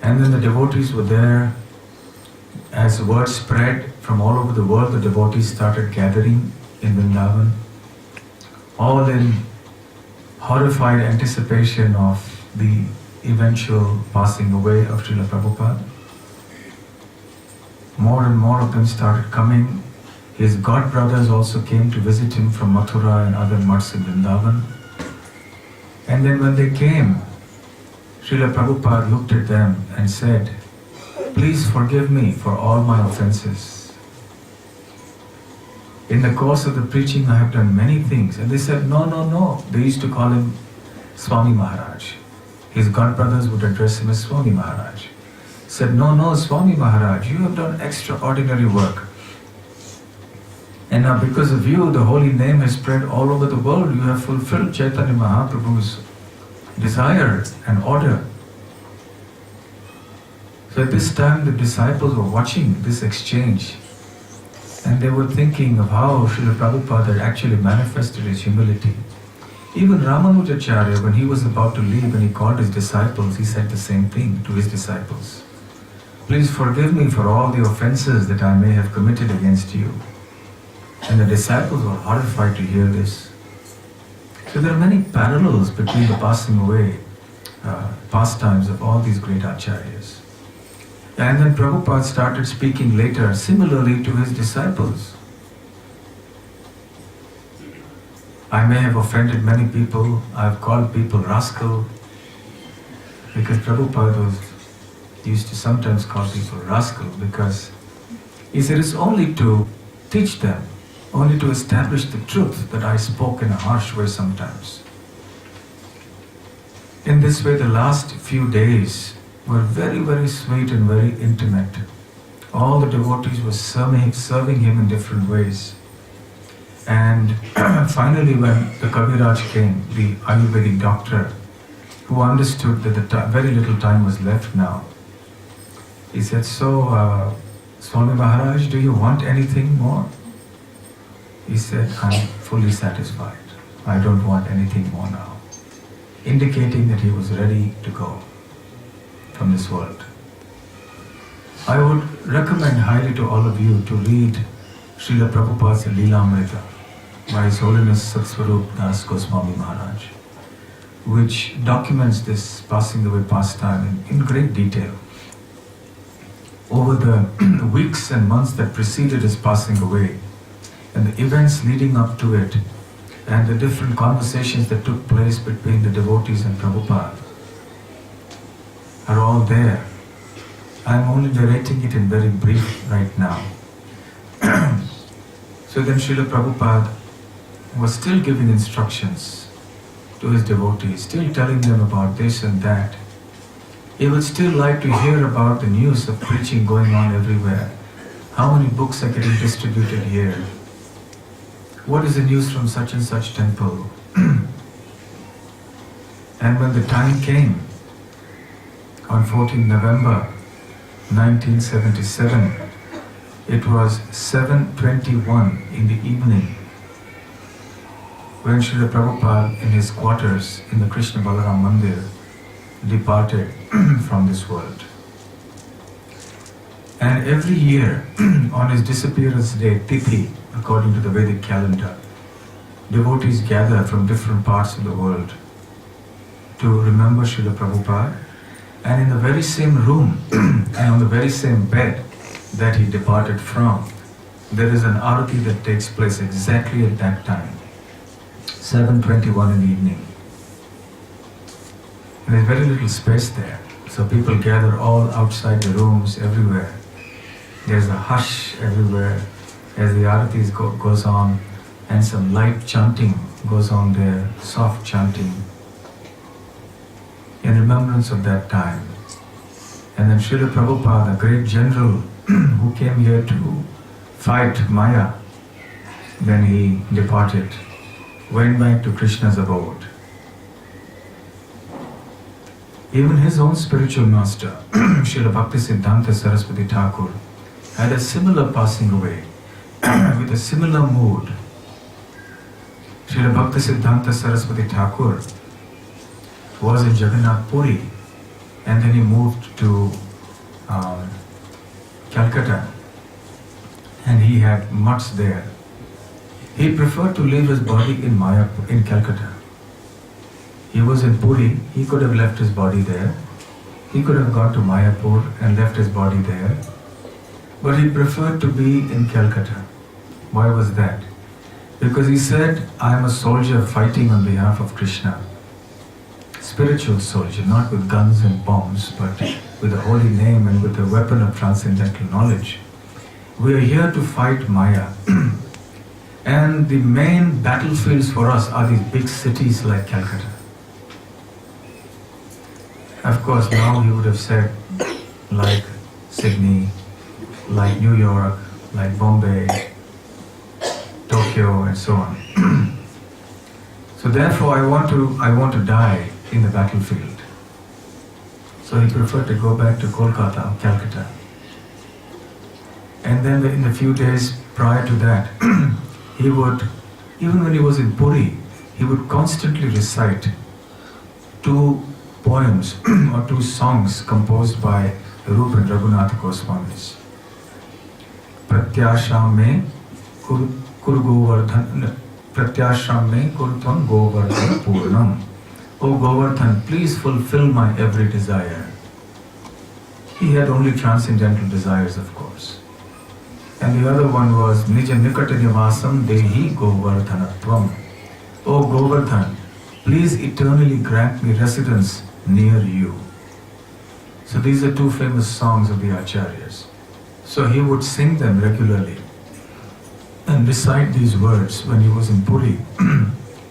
And then the devotees were there. As word spread from all over the world, the devotees started gathering in Vrindavan, all in horrified anticipation of the eventual passing away of Srila Prabhupada. More and more of them started coming. His godbrothers also came to visit him from Mathura and other mutts in Vrindavan. And then when they came, Srila Prabhupada looked at them and said, "Please forgive me for all my offenses. In the course of the preaching I have done many things." And they said, "No, no, no." They used to call him SWAMI Maharaj. His godbrothers would address him as SWAMI Maharaj. Said, "No, no, SWAMI Maharaj, you have done extraordinary work. And now because of you, the holy name has spread all over the world. You have fulfilled Chaitanya Mahaprabhu's desire and order." So at this time the disciples were watching this exchange and they were thinking of how Srila Prabhupada had actually manifested his humility. Even Ramanujacharya, when he was about to leave and he called his disciples, he said the same thing to his disciples. "Please forgive me for all the offenses that I may have committed against you." And the disciples were horrified to hear this. So there are many parallels between the passing away pastimes of all these great acharyas. And then Prabhupada started speaking later similarly to his disciples. "I may have offended many people. I've called people rascal," because Prabhupada used to sometimes call people rascal because he said it's only to teach them, only to establish the truth that I spoke in a harsh way sometimes. In this way, the last few days were very, very sweet and very intimate. All the devotees were serving him in different ways. And finally, when the Kaviraj came, the Ayurvedic doctor, who understood that very little time was left now, he said, "So, Swami Maharaj, do you want anything more?" He said, "I'm fully satisfied. I don't want anything more now," indicating that he was ready to go from this world. I would recommend highly to all of you to read Srila Prabhupada's Leelamrita by His Holiness Satsvarup Das Goswami Maharaj, which documents this passing away pastime in great detail. Over the weeks and months that preceded his passing away, and the events leading up to it, and the different conversations that took place between the devotees and Prabhupada are all there. I'm only narrating it in very brief right now. So then Srila Prabhupada was still giving instructions to his devotees, still telling them about this and that. He would still like to hear about the news of preaching going on everywhere. How many books are getting distributed here? What is the news from such and such temple? And when the time came, on 14 November 1977, it was 7:21 in the evening when Srila Prabhupada in his quarters in the Krishna Balaram Mandir departed from this world. And every year on his disappearance day, Tithi, according to the Vedic calendar, devotees gather from different parts of the world to remember Srila Prabhupada. And in the very same room and on the very same bed that he departed from, there is an arati that takes place exactly at that time, 7:21 in the evening. And there's very little space there, so people gather all outside the rooms, everywhere. There's a hush everywhere as the arati goes on, and some light chanting goes on there, soft chanting, in remembrance of that time. And then Srila Prabhupada, a great general who came here to fight Maya, then he departed went back to Krishna's abode. Even his own spiritual master, Srila Bhaktisiddhanta Saraswati Thakur, had a similar passing away with a similar mood. Srila Bhaktisiddhanta Saraswati Thakur was in Jagannath Puri, and then he moved to Calcutta, and he had mutts there. He preferred to leave his body in Mayapur, in Calcutta. He was in Puri, he could have left his body there. He could have gone to Mayapur and left his body there. But he preferred to be in Calcutta. Why was that? Because he said, I am a soldier fighting on behalf of Krishna. Spiritual soldier, not with guns and bombs, but with a holy name and with a weapon of transcendental knowledge. We are here to fight Maya. And the main battlefields for us are these big cities like Calcutta. Of course, now he would have said, like Sydney, like New York, like Bombay, Tokyo, and so on. So therefore, I want to die in the battlefield. So he preferred to go back to Kolkata, Calcutta. And then in the few days prior to that, he would, even when he was in Puri, he would constantly recite 2 poems or 2 songs composed by Rupa and Raghunath Goswamis. Pratyasham me kur Govardhan, Pratyasham me kurtam Govardhan Purnam. O Govardhan, please fulfill my every desire. He had only transcendental desires, of course. And the other one was Nija Nikata Nivasam Dehi Govardhanatvam. O Govardhan, please eternally grant me residence near you. So these are 2 famous songs of the Acharyas. So he would sing them regularly and recite these words when he was in Puri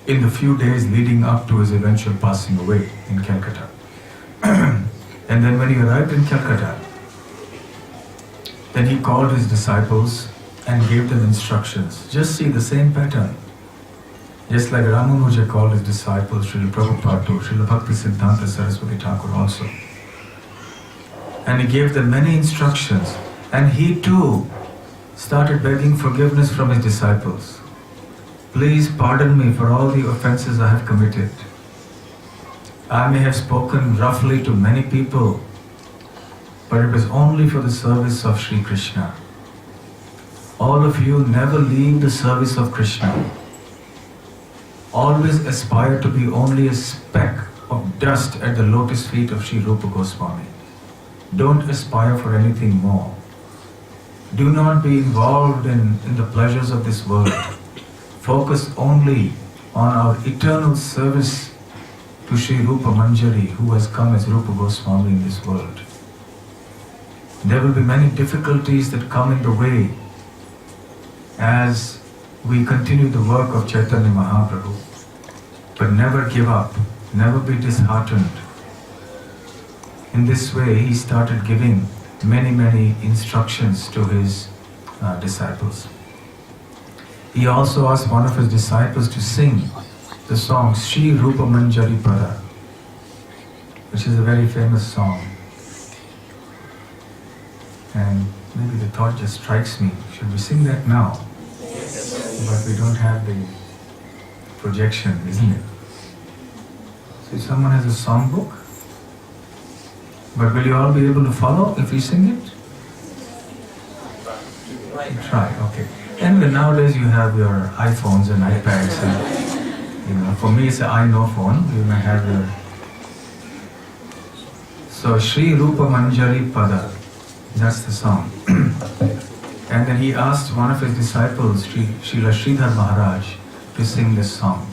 in the few days leading up to his eventual passing away in Calcutta. And then when he arrived in Calcutta, then he called his disciples and gave them instructions. Just see the same pattern. Just like Ramanuja called his disciples, Srila Prabhupada to Srila Bhaktisiddhanta Saraswati Thakur also. And he gave them many instructions. And he too started begging forgiveness from his disciples. Please pardon me for all the offenses I have committed. I may have spoken roughly to many people, but it was only for the service of Sri Krishna. All of you never leave the service of Krishna. Always aspire to be only a speck of dust at the lotus feet of Sri Rupa Goswami. Don't aspire for anything more. Do not be involved in the pleasures of this world. Focus only on our eternal service to Sri Rupa Manjari, who has come as Rupa Goswami in this world. There will be many difficulties that come in the way as we continue the work of Chaitanya Mahaprabhu. But never give up, never be disheartened. In this way, he started giving many instructions to his disciples. He also asked one of his disciples to sing the song Shri Rupa Manjari Pada, which is a very famous song. And maybe the thought just strikes me, should we sing that now? But we don't have the projection, isn't it? So if someone has a songbook, but will you all be able to follow if we sing it? Try, okay. Anyway, nowadays you have your iPhones and iPads and, for me it's an I know phone, you may have your... So, Shri Rupa Manjari Pada, that's the song. And then he asked one of his disciples, Srila Sridhar Maharaj, to sing this song.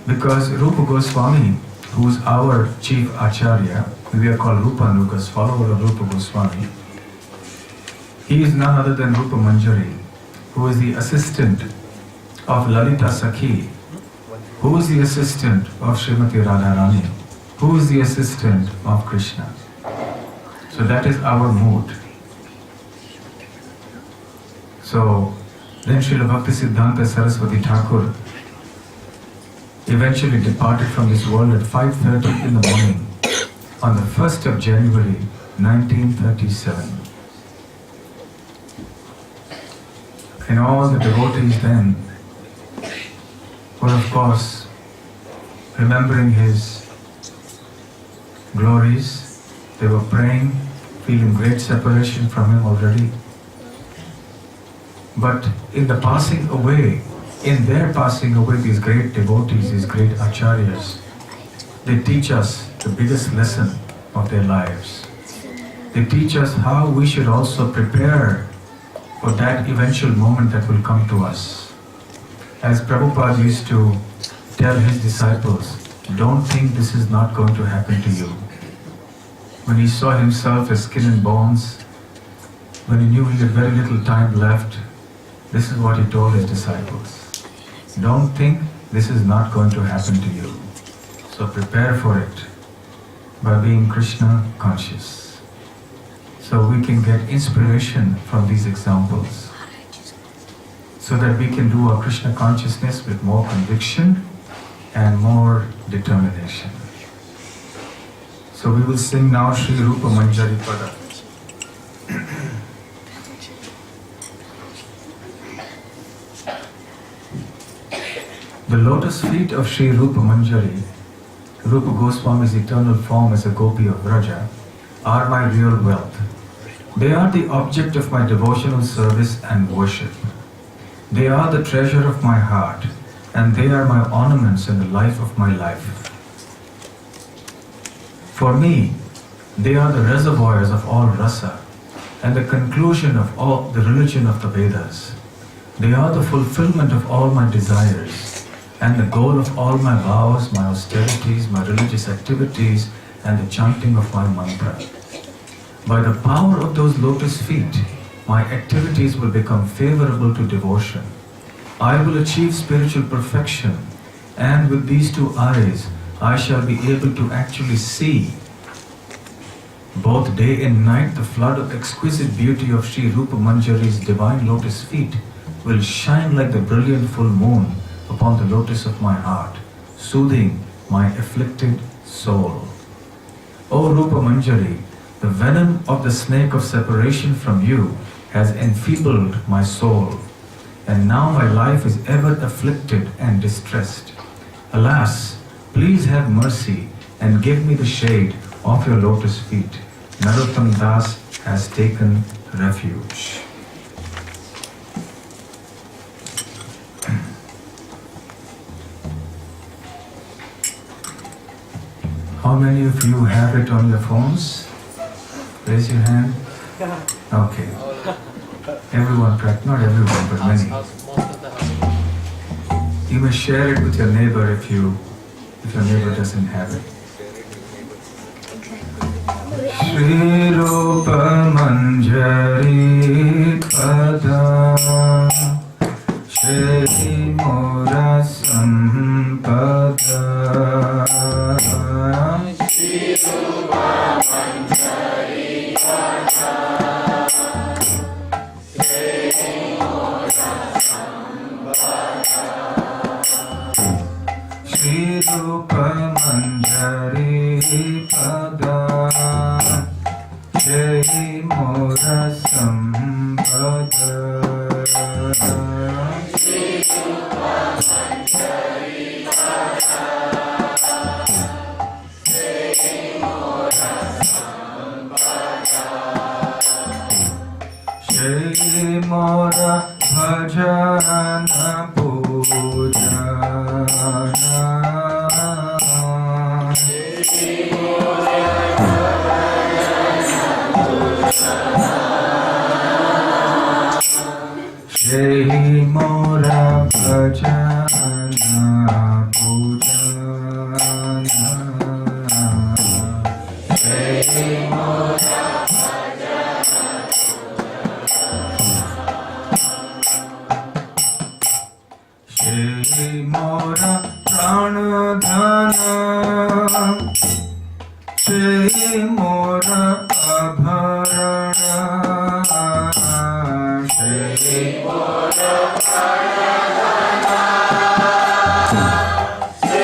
Because Rupa Goswami, who's our chief Acharya, we are called Rupanugas, follower of Rupa Goswami. He is none other than Rupa Manjari, who is the assistant of Lalita Sakhi, who is the assistant of Srimati Radharani, who is the assistant of Krishna. So that is our mood. So then Srila Bhaktisiddhanta Saraswati Thakur eventually departed from this world at 5:30 in the morning on the 1st of January 1937. And all the devotees then were, of course, remembering his glories. They were praying, feeling great separation from him already. But in the passing away, in their passing away, these great devotees, these great acharyas, they teach us the biggest lesson of their lives. They teach us how we should also prepare for that eventual moment that will come to us. As Prabhupada used to tell his disciples, don't think this is not going to happen to you. When he saw himself as skin and bones, when he knew he had very little time left, this is what he told his disciples. Don't think this is not going to happen to you. So prepare for it by being Krishna conscious. So we can get inspiration from these examples, so that we can do our Krishna consciousness with more conviction and more determination. So we will sing now Sri Rupa Manjari Pada. The lotus feet of Sri Rupa Manjari, Rupa Goswami's eternal form as a gopi of Vraja, are my real wealth. They are the object of my devotional service and worship. They are the treasure of my heart, and they are my ornaments in the life of my life. For me, they are the reservoirs of all rasa, and the conclusion of all the religion of the Vedas. They are the fulfillment of all my desires, and the goal of all my vows, my austerities, my religious activities, and the chanting of my mantra. By the power of those lotus feet, my activities will become favorable to devotion. I will achieve spiritual perfection, and with these two eyes, I shall be able to actually see both day and night. The flood of exquisite beauty of Sri Rupa Manjari's divine lotus feet will shine like the brilliant full moon upon the lotus of my heart, soothing my afflicted soul. O Rupa Manjari, the venom of the snake of separation from you has enfeebled my soul, and now my life is ever afflicted and distressed. Alas, please have mercy and give me the shade of your lotus feet. Narottam Das has taken refuge. How many of you have it on your phones? Raise your hand. Okay. Everyone, not everyone, but many. You may share it with your neighbor if your neighbor doesn't have it. Shri Rupa Manjari Pada Shri Mora Sampada Shri Rupa Manjari Pada Shri Mora Sampada Shri Rupa Manjari Pada Shri Mora Sampada Shri Rupa Manjari Pada Shri Mora Sampada Shri Mora Bhajana Pujana Shri Mora Shri Mora Bhajana Pujana Shri Mora Bhajana Shri Mora Pranadhana Shri Mora Abharana Shri Mora Pranadhana Shri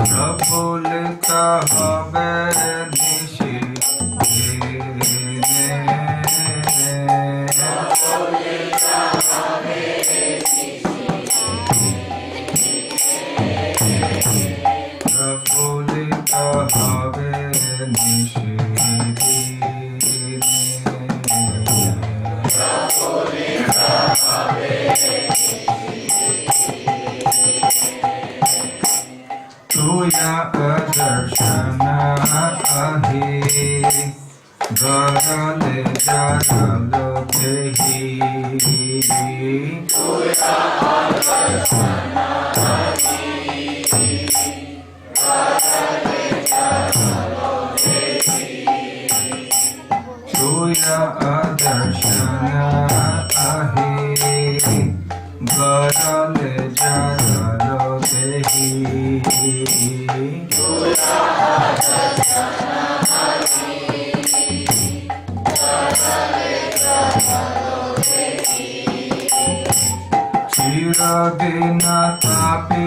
প্রফুল্লিতা হবে নিশি প্রফুল্লিতা হবে নিশি तुया दर्शन आहि गरल जरल देहि तुया दर्शन आहि गरल जरल देहि तुया दर्शन आहि गरल जरल देहि चिरदिन तापे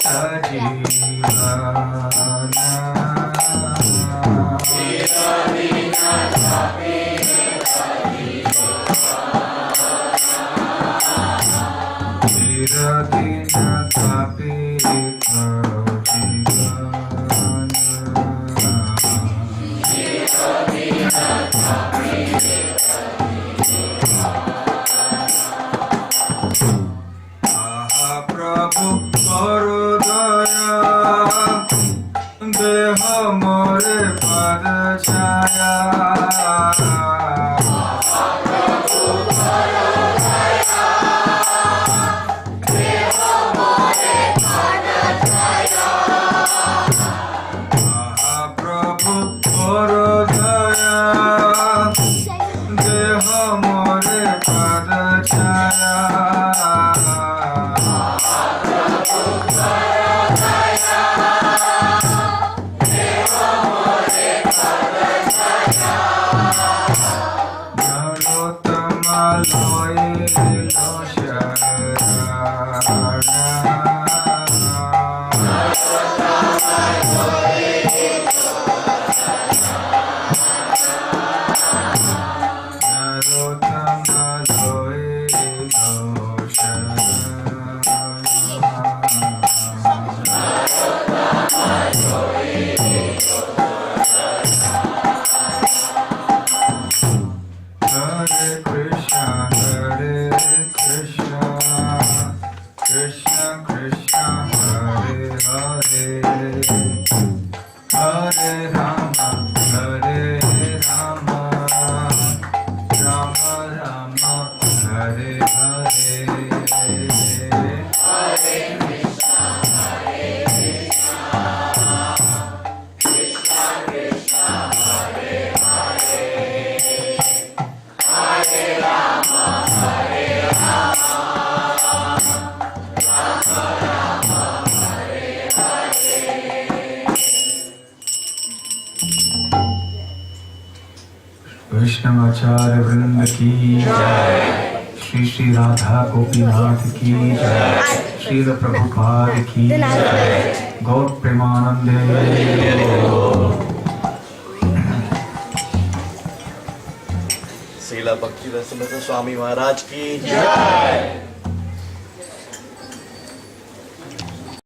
सजीवन चिरदिन तापे चिरदिन तापे प्रभु करो दया देह मोरे पद छाया प्रभु करो दया देह मोरे पद छाया प्रभु करो दया देह मोरे पद छाया वैष्णवाचार्य वृंद की जय। श्री श्री राधा गोपीनाथ की जय। श्रील प्रभुपाद की जय। गौर प्रेमानंदे। श्रील भक्ति रसमृत स्वामी महाराज की जय।